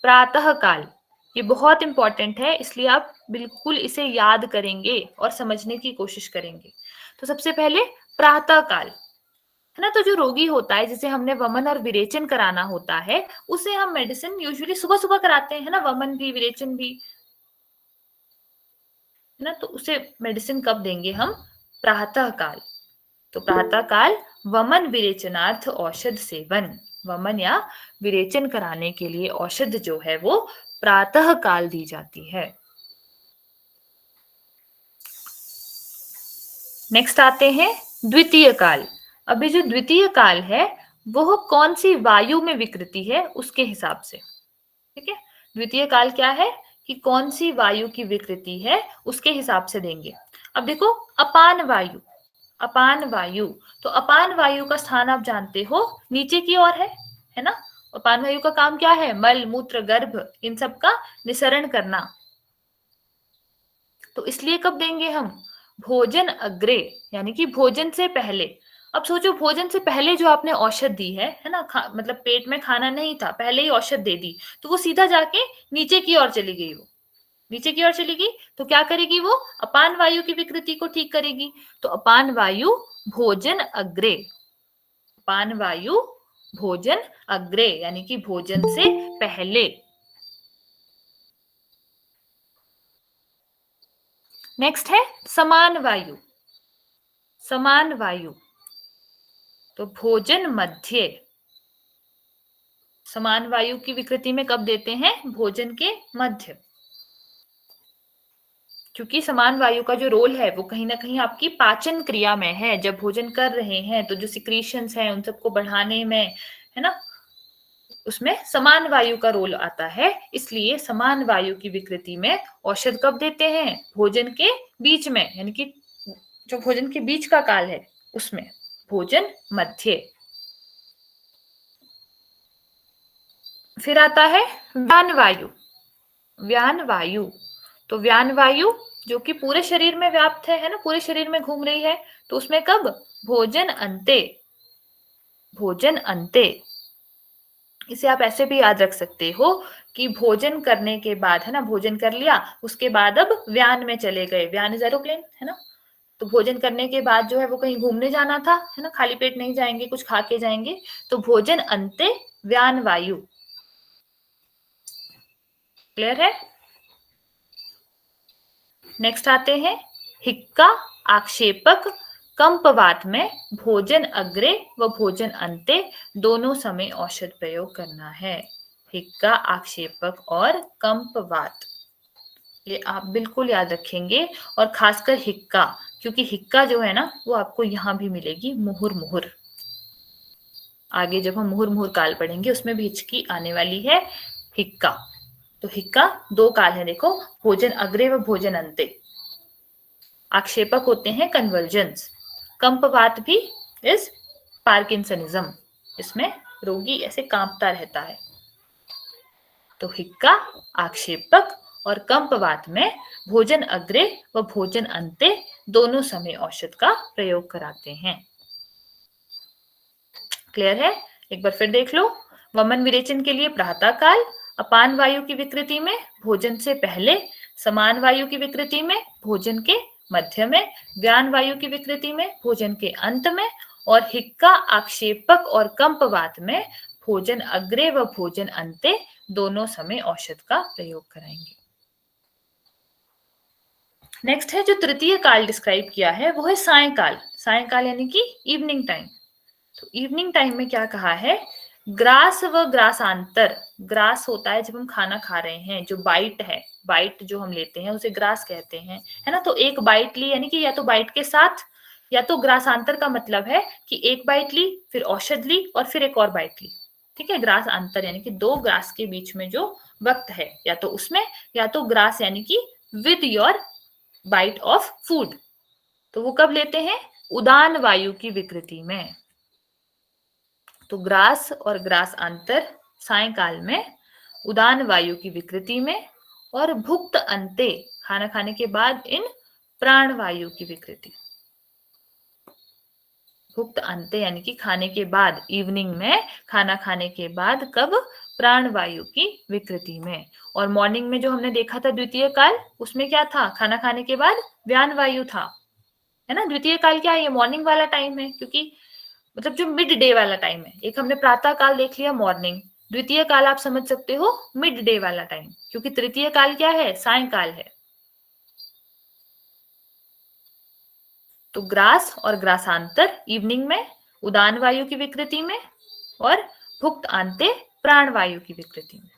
S1: प्रातः काल, ये बहुत इंपॉर्टेंट है, इसलिए आप बिल्कुल इसे याद करेंगे और समझने की कोशिश करेंगे। तो सबसे पहले प्रातः काल, है ना, तो जो रोगी होता है जिसे हमने वमन और विरेचन कराना होता है, उसे हम मेडिसिन यूजुअली सुबह सुबह कराते हैं, है ना, वमन भी विरेचन भी, है ना, तो उसे मेडिसिन कब देंगे हम, प्रातः काल। तो प्रातः काल वमन विरेचनार्थ औषध सेवन, वमन या विरेचन कराने के लिए औषध जो है वो प्रातः काल दी जाती है। नेक्स्ट आते हैं द्वितीय काल। अभी जो द्वितीय काल है वह कौन सी वायु में विकृति है उसके हिसाब से, ठीक है, द्वितीय काल क्या है कि कौन सी वायु की विकृति है उसके हिसाब से देंगे। अब देखो, अपान वायु, अपान वायु, तो अपान वायु का स्थान आप जानते हो नीचे की ओर है ना, अपान वायु का काम क्या है, मल मूत्र गर्भ इन सब का निसरण करना, तो इसलिए कब देंगे हम, भोजन अग्रे, यानी कि भोजन से पहले। अब सोचो, भोजन से पहले जो आपने औषध दी है ना, मतलब पेट में खाना नहीं था, पहले ही औषध दे दी, तो वो सीधा जाके नीचे की ओर चली गई, वो नीचे की ओर चली गई, तो क्या करेगी वो, अपान वायु की विकृति को ठीक करेगी। तो अपान वायु भोजन अग्रे, अपान वायु भोजन अग्रे, यानी कि भोजन से पहले। नेक्स्ट है समान वायु, समान वायु, तो भोजन मध्य, समान वायु की विकृति में कब देते हैं, भोजन के मध्य, क्योंकि समान वायु का जो रोल है वो कहीं ना कहीं आपकी पाचन क्रिया में है, जब भोजन कर रहे हैं तो जो सिक्रीशंस हैं उन सबको बढ़ाने में, है ना, उसमें समान वायु का रोल आता है, इसलिए समान वायु की विकृति में औषध कब देते हैं, भोजन के बीच में, यानी कि जो भोजन के बीच का काल है उसमें। भोजन मध्य। फिर आता है व्यान वायु। व्यान वायु, तो व्यान वायु जो कि पूरे शरीर में व्याप्त है ना, पूरे शरीर में घूम रही है, तो उसमें कब? भोजन अंते। भोजन अंते, इसे आप ऐसे भी याद रख सकते हो कि भोजन करने के बाद, है ना, भोजन कर लिया, उसके बाद अब व्यान में चले गए। व्यान इज एरोप्लेन, है ना। तो भोजन करने के बाद जो है वो कहीं घूमने जाना था, है ना, खाली पेट नहीं जाएंगे, कुछ खा के जाएंगे। तो भोजन अंते व्यान वायु। क्लियर है? नेक्स्ट आते हैं हिक्का आक्षेपक कंपवात में भोजन अग्रे व भोजन अंते दोनों समय औषध प्रयोग करना है। हिक्का आक्षेपक और कंपवात, ये आप बिल्कुल याद रखेंगे। और खासकर हिक्का, क्योंकि हिक्का जो है ना वो आपको यहां भी मिलेगी, मुहुर मुहुर। आगे जब हम मुहुर मुहुर काल पढ़ेंगे उसमें भी हिचकी आने वाली है। हिक्का, तो हिक्का दो काल है, देखो, भोजन अग्रे व भोजन अंते। आक्षेपक होते हैं कन्वर्जन्स। कंपवात भी इज पार्किंसनिज्म, इसमें रोगी ऐसे कांपता रहता है। तो हिक्का आक्षेपक और कंपवात में भोजन अग्रे व भोजन अंते दोनों समय औषध का प्रयोग कराते हैं। क्लियर है? एक बार फिर देख लो। वमन विरेचन के लिए प्रातः काल, अपान वायु की विकृति में भोजन से पहले, समान वायु की विकृति में भोजन के मध्य में, व्यान वायु की विकृति में भोजन के अंत में, और हिक्का आक्षेपक और कंपवात में भोजन अग्रे व भोजन अंते दोनों समय औषध का प्रयोग कराएंगे। नेक्स्ट है जो तृतीय काल डिस्क्राइब किया है वो है सायंकाल। सायंकाल यानी कि इवनिंग टाइम। तो इवनिंग टाइम में क्या कहा है? ग्रास व ग्रासांतर। ग्रास होता है जब हम खाना खा रहे हैं, जो बाइट है, बाइट जो हम लेते हैं उसे ग्रास कहते हैं, है ना। तो एक बाइट ली यानी कि या तो बाइट के साथ, या तो ग्रासांतर का मतलब है कि एक बाइट ली, फिर औषध ली और फिर एक और बाइट ली। ठीक है, ग्रास अंतर यानी कि दो ग्रास के बीच में जो वक्त है, या तो उसमें, या तो ग्रास यानी कि with your bite of food. तो वो कब लेते हैं? उदान वायु की विकृति में। तो ग्रास और ग्रास अंतर सायंकाल में, उदान वायु की विकृति में, और भुक्त अंते खाना खाने के बाद इन प्राण वायु की विकृति। भुक्त अंते यानी कि खाने के बाद, इवनिंग में खाना खाने के बाद, कब? प्राण वायु की विकृति में। और मॉर्निंग में जो हमने देखा था द्वितीय काल, उसमें क्या था? खाना खाने के बाद व्यान वायु था, है ना। द्वितीय काल क्या है? ये मॉर्निंग वाला टाइम है, क्योंकि मतलब जो मिड डे वाला टाइम है। एक हमने प्रातः काल देख लिया, मॉर्निंग। द्वितीय काल आप समझ सकते हो मिड डे वाला टाइम, क्योंकि तृतीय काल क्या है? सायंकाल है। तो ग्रास और ग्रासांतर इवनिंग में, उदान वायु की विकृति में, और भुक्त आंते प्राण वायु की विकृति में।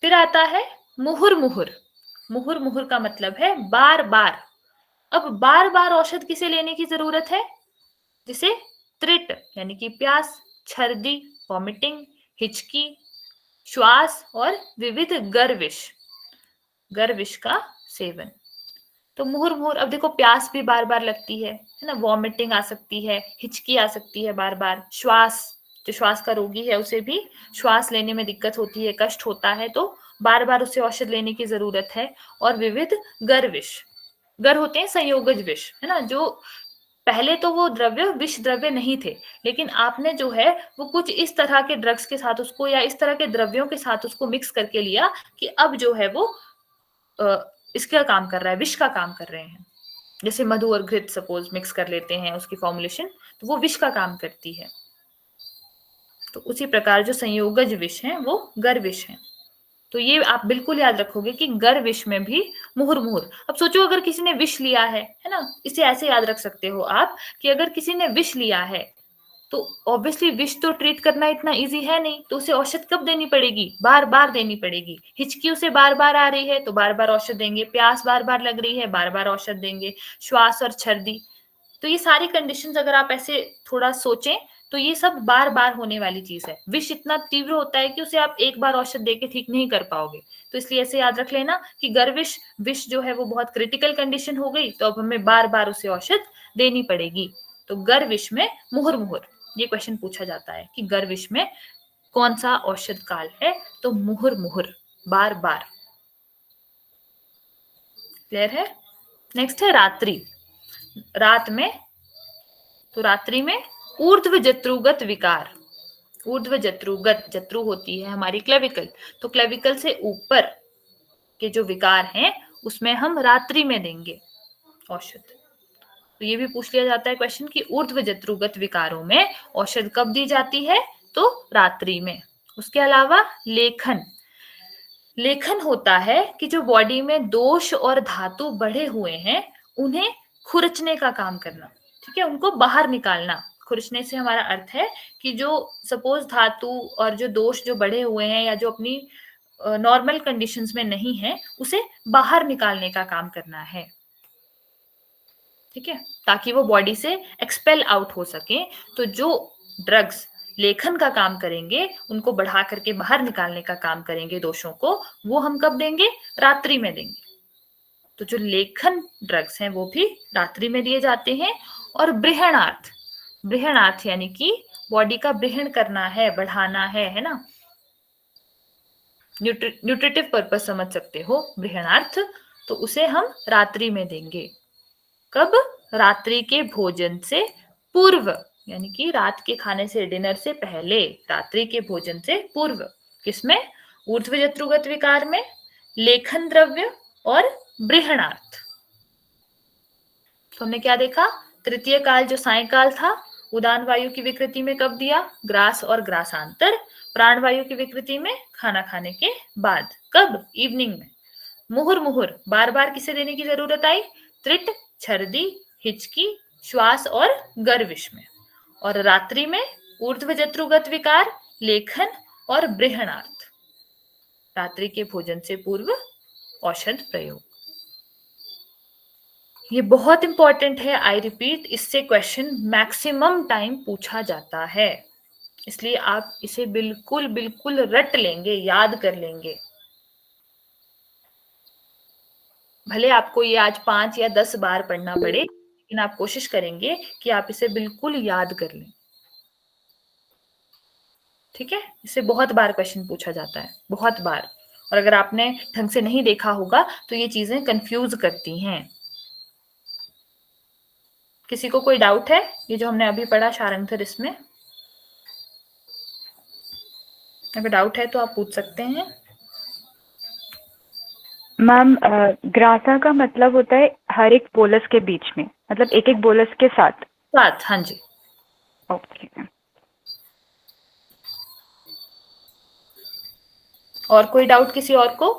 S1: फिर आता है मुहुर मुहुर। मुहुर मुहुर का मतलब है बार बार। अब बार बार औषध किसे लेने की जरूरत है? जिसे त्रिट यानी कि प्यास, छर्दी वॉमिटिंग, हिचकी, श्वास और विविध गर्विश, गर्विश का सेवन। तो मुहुर मुहुर, अब देखो प्यास भी बार बार लगती है ना, वॉमिटिंग आ सकती है, हिचकी आ सकती है बार बार, श्वास, जो श्वास का रोगी है उसे भी श्वास लेने में दिक्कत होती है, कष्ट होता है, तो बार बार उसे औषध लेने की जरूरत है। और विविध गर्विश, गर होते हैं संयोगज विष, है ना। जो पहले तो वो द्रव्य विष द्रव्य नहीं थे, लेकिन आपने जो है वो कुछ इस तरह के ड्रग्स के साथ उसको, या इस तरह के द्रव्यों के साथ उसको मिक्स करके लिया कि अब जो है वो इसका काम कर रहा है, विष का काम कर रहे हैं। जैसे मधु और घृत सपोज मिक्स कर लेते हैं उसकी फॉर्मुलेशन, तो वो विष का काम करती है। तो उसी प्रकार जो संयोगज विष हैं वो गर विष हैं। तो ये आप बिल्कुल याद रखोगे कि गर विष में भी मुहुर मुहुर। अब सोचो अगर किसी ने विष लिया है ना, इसे ऐसे याद रख सकते हो आप कि अगर किसी ने विष लिया है तो ऑब्वियसली विष तो ट्रीट करना इतना इजी है नहीं, तो उसे औषध कब देनी पड़ेगी? बार बार देनी पड़ेगी। हिचकी उसे बार बार आ रही है तो बार बार औषध देंगे, प्यास बार बार लग रही है बार बार औषध देंगे, श्वास और छर्दी। तो ये सारी कंडीशंस अगर आप ऐसे थोड़ा सोचें तो ये सब बार बार होने वाली चीज है। विष इतना तीव्र होता है कि उसे आप एक बार औषध देके ठीक नहीं कर पाओगे। तो इसलिए ऐसे याद रख लेना कि गर्विष विष जो है वो बहुत क्रिटिकल कंडीशन हो गई, तो अब हमें बार बार उसे औषध देनी पड़ेगी। तो गर्विश में मुहुर्मुहुर, ये क्वेश्चन पूछा जाता है कि गर्विश में कौन सा औषध काल है, तो मुहुर्मुहुर, बार बार। क्लियर है? नेक्स्ट है रात्रि। रात में, तो रात्रि में ऊर्ध्व जत्रुगत विकार। ऊर्ध्व जत्रुगत, जत्रु होती है हमारी क्लेविकल, तो क्लेविकल से ऊपर के जो विकार हैं उसमें हम रात्रि में देंगे औषध। तो ये भी पूछ लिया जाता है क्वेश्चन कि ऊर्ध्व जत्रुगत विकारों में औषध कब दी जाती है, तो रात्रि में। उसके अलावा लेखन। लेखन होता है कि जो बॉडी में दोष और धातु बढ़े हुए हैं उन्हें खुरचने का काम करना, ठीक है, उनको बाहर निकालना। खुरचने से हमारा अर्थ है कि जो सपोज धातु और जो दोष जो बढ़े हुए हैं या जो अपनी नॉर्मल कंडीशंस में नहीं है उसे बाहर निकालने का काम करना है, ठीक है, ताकि वो बॉडी से एक्सपेल आउट हो सके। तो जो ड्रग्स लेखन का काम करेंगे, उनको बढ़ा करके बाहर निकालने का काम करेंगे दोषों को, वो हम कब देंगे, रात्रि में देंगे। तो जो लेखन ड्रग्स हैं वो भी रात्रि में दिए जाते हैं। और बृहणार्थ, बृहणार्थ यानी कि बॉडी का बृहण करना है, बढ़ाना है ना, न्यूट्रिटिव पर्पस समझ सकते हो बृहणार्थ, तो उसे हम रात्रि में देंगे। कब, रात्रि के भोजन से पूर्व, यानी कि रात के खाने से, डिनर से पहले, रात्रि के भोजन से पूर्व। किसमें, ऊर्ध्व जत्रुगत विकार में, लेखन द्रव्य और बृहणार्थ। तो हमने क्या देखा, तृतीय काल जो सायंकाल था, उदान वायु की विकृति में कब दिया, ग्रास और ग्रासांतर। प्राण वायु की विकृति में खाना खाने के बाद, कब, इवनिंग में। मुहुर्मुहुर, बार बार किसे देने की जरूरत आई, त्रिट, छर्दी, हिचकी, श्वास और गर्विश में। और रात्रि में ऊर्ध्व जत्रुगत विकार, लेखन और बृहणार्थ। रात्रि के भोजन से पूर्व औषध प्रयोग। ये बहुत इंपॉर्टेंट है, आई रिपीट, इससे क्वेश्चन मैक्सिमम टाइम पूछा जाता है, इसलिए आप इसे बिल्कुल बिल्कुल रट लेंगे, याद कर लेंगे। भले आपको ये आज 5 या 10 बार पढ़ना पड़े, लेकिन आप कोशिश करेंगे कि आप इसे बिल्कुल याद कर लें, ठीक है। इससे बहुत बार क्वेश्चन पूछा जाता है, बहुत बार। और अगर आपने ढंग से नहीं देखा होगा तो ये चीजें कंफ्यूज करती हैं। किसी को कोई डाउट है, ये जो हमने अभी पढ़ा शारंगधर, इसमें अगर डाउट है तो आप पूछ सकते हैं।
S4: मैम, ग्रासा का मतलब होता है हर एक बोलस के बीच में, मतलब एक एक बोलस के साथ।
S1: हाँ जी।
S4: ओके।
S1: और कोई डाउट किसी और को?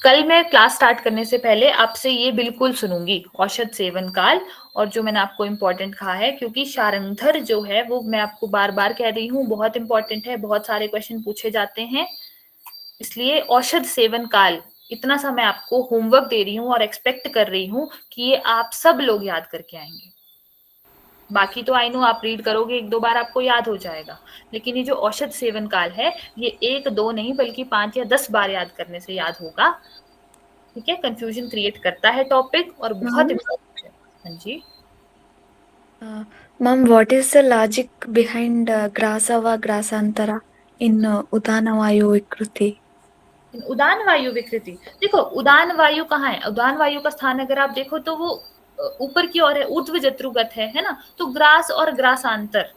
S1: कल मैं क्लास स्टार्ट करने से पहले आपसे ये बिल्कुल सुनूंगी, औषध सेवन काल। और जो मैंने आपको इम्पोर्टेंट कहा है, क्योंकि शारंगधर जो है वो मैं आपको बार बार कह रही हूँ बहुत इंपॉर्टेंट है, बहुत सारे क्वेश्चन पूछे जाते हैं, इसलिए औषध सेवन काल इतना सा मैं आपको होमवर्क दे रही हूँ और एक्सपेक्ट कर रही हूँ कि ये आप सब लोग याद करके आएंगे। बाकी तो आई नो आप रीड करोगे, 1-2 बार आपको याद हो जाएगा, लेकिन ये जो औषध सेवन काल है ये 1-2 नहीं बल्कि 5 या 10 बार याद करने से याद होगा, ठीक है। कंफ्यूजन क्रिएट करता है टॉपिक और बहुत इम्पोर्टेंट है। हाँ जी
S5: ma'am, what is the logic behind ग्रासा व ग्रासांतरा इन उदान वायु विकृति?
S1: उदान वायु विकृति, देखो उदान वायु कहाँ है, उदान वायु का स्थान अगर आप देखो तो वो ऊपर की ओर है, ऊर्ध्व जत्रुगत है ना। तो ग्रास और ग्रासांतर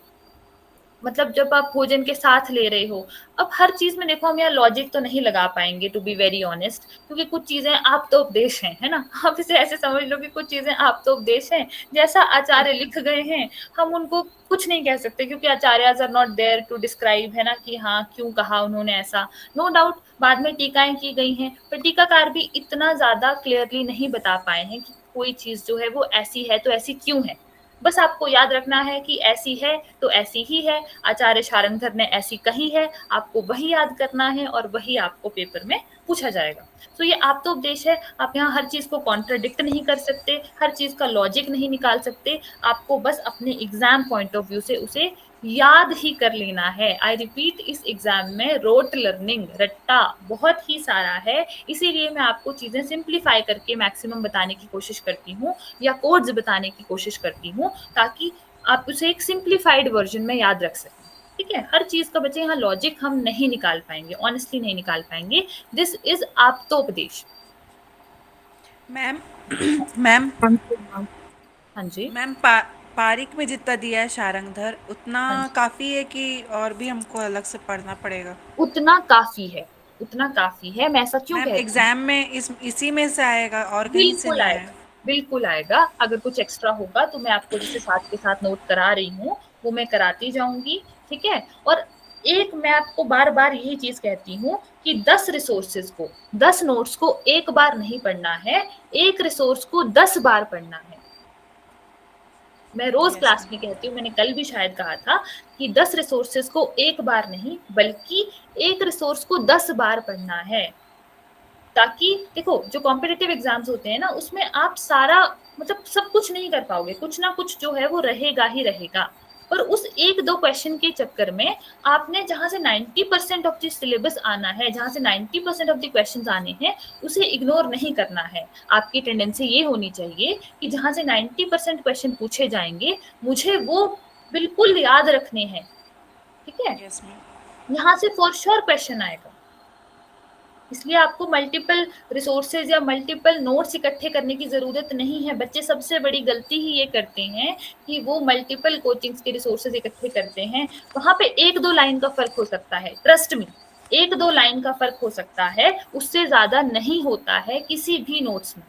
S1: मतलब जब आप भोजन के साथ ले रहे हो। अब हर चीज में देखो हम यहाँ लॉजिक तो नहीं लगा पाएंगे, टू बी वेरी ऑनेस्ट, क्योंकि कुछ चीजें आप तो उपदेश हैं, है ना। आप इसे ऐसे समझ लो कि कुछ चीजें आप तो उपदेश हैं, जैसा आचार्य लिख गए हैं हम उनको कुछ नहीं कह सकते, क्योंकि आचार्य are not there to describe, है ना, कि हाँ क्यों कहा उन्होंने ऐसा। नो डाउट बाद में टीकाएं की गई हैं, पर टीकाकार भी इतना ज्यादा क्लियरली नहीं बता पाए हैं कि कोई चीज जो है वो ऐसी है तो ऐसी क्यों है। बस आपको याद रखना है कि ऐसी है तो ऐसी ही है, आचार्य शारंगधर ने ऐसी कही है, आपको वही याद करना है और वही आपको पेपर में पूछा जाएगा। तो ये आप तो उपदेश है, आप यहाँ हर चीज को कॉन्ट्राडिक्ट नहीं कर सकते, हर चीज का लॉजिक नहीं निकाल सकते, आपको बस अपने एग्जाम पॉइंट ऑफ व्यू से उसे याद ही कर लेना है। आई रिपीट, इस एग्जाम में रोट लर्निंग, रट्टा बहुत ही सारा है, इसीलिए मैं आपको चीजें सिंप्लीफाई करके मैक्सिमम बताने की कोशिश करती हूँ या कोड्स बताने की कोशिश करती हूँ, ताकि आप उसे एक सिंप्लीफाइड वर्जन में याद रख सकें। ठीक है, हर चीज का बच्चे यहाँ लॉजिक हम नहीं निकाल पाएंगे, ऑनेस्टली नहीं निकाल पाएंगे। दिस इज आप्तोपदेश।
S6: मैम मैम
S1: हाँ जी,
S6: मैम पारिक में जितना दिया है शारंगधर उतना
S1: हाँ जी,
S6: काफी है कि और भी हमको अलग से पढ़ना पड़ेगा?
S1: उतना काफी है, उतना काफी है। मैं ऐसा क्यों
S6: मैम
S1: कहती हूँ?
S6: एग्जाम में इसी में से आएगा और कहीं से
S1: बिल्कुल
S6: नहीं
S1: आएगा,
S6: आएगा?
S1: बिल्कुल आएगा। अगर कुछ एक्स्ट्रा होगा तो मैं आपको जैसे साथ के साथ नोट करा रही हूँ, वो मैं कराती जाऊंगी। ठीक है, और एक मैं आपको बार बार यही चीज कहती हूँ कि 10 रिसोर्सेज को, 10 नोट्स को एक बार नहीं पढ़ना है, एक रिसोर्स को 10 बार पढ़ना है। मैं रोज
S6: यस
S1: क्लास
S6: मैम।
S1: में कहती हूँ, मैंने कल भी शायद कहा था कि 10 रिसोर्सेज को एक बार नहीं, बल्कि एक रिसोर्स को 10 बार पढ़ना है। ताकि देखो, जो कॉम्पिटिटिव एग्जाम्स होते हैं ना, उसमें आप सारा मतलब सब कुछ नहीं कर पाओगे, कुछ ना कुछ जो है वो रहेगा ही रहेगा। पर उस एक दो क्वेश्चन के चक्कर में आपने जहां से 90% ऑफ द सिलेबस आना है, जहां से 90% ऑफ द क्वेश्चंस आने हैं, उसे इग्नोर नहीं करना है। आपकी टेंडेंसी ये होनी चाहिए कि जहां से 90% क्वेश्चन पूछे जाएंगे, मुझे वो बिल्कुल याद रखने हैं। ठीक है,
S6: यस मैम।
S1: यहाँ से फॉर श्योर क्वेश्चन आएगा। इसलिए आपको मल्टीपल रिसोर्सेज या मल्टीपल नोट्स इकट्ठे करने की जरूरत नहीं है। बच्चे सबसे बड़ी गलती ही ये करते हैं कि वो मल्टीपल कोचिंग्स के रिसोर्सेज इकट्ठे करते हैं। वहां पे एक दो लाइन का फर्क हो सकता है, ट्रस्ट मी, एक दो लाइन का फर्क हो सकता है, उससे ज्यादा नहीं होता है किसी भी नोट्स में।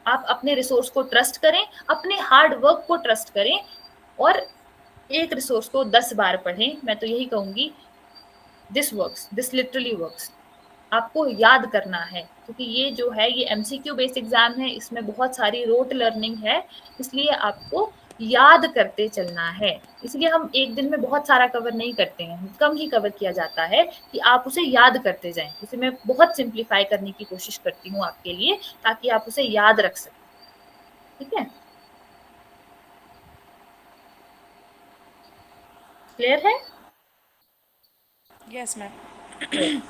S1: आप अपने रिसोर्स को ट्रस्ट करें, अपने हार्ड वर्क को ट्रस्ट करें, और एक रिसोर्स को 10 बार पढ़ें। मैं तो यही कहूंगी, this works, this literally works. आपको याद करना है, क्योंकि ये जो है ये एमसीक्यू बेस्ड एग्जाम है, इसमें बहुत सारी रोट लर्निंग है, इसलिए आपको याद करते चलना है। इसलिए हम एक दिन में बहुत सारा कवर नहीं करते हैं, कम ही कवर किया जाता है कि आप उसे याद करते जाएं। इसे मैं बहुत सिंप्लीफाई करने की कोशिश करती हूँ आपके लिए, ताकि आप उसे याद रख सकें। ठीक है, क्लियर है?
S6: Yes ma'am.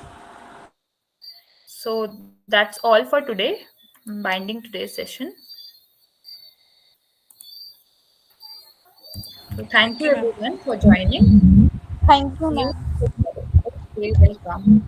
S1: So that's all for today. I'm binding today's session. So thank
S6: thank
S1: you
S6: you ma'am.
S1: everyone for joining.
S2: Thank you,
S1: See you.
S2: ma'am.
S1: You're welcome.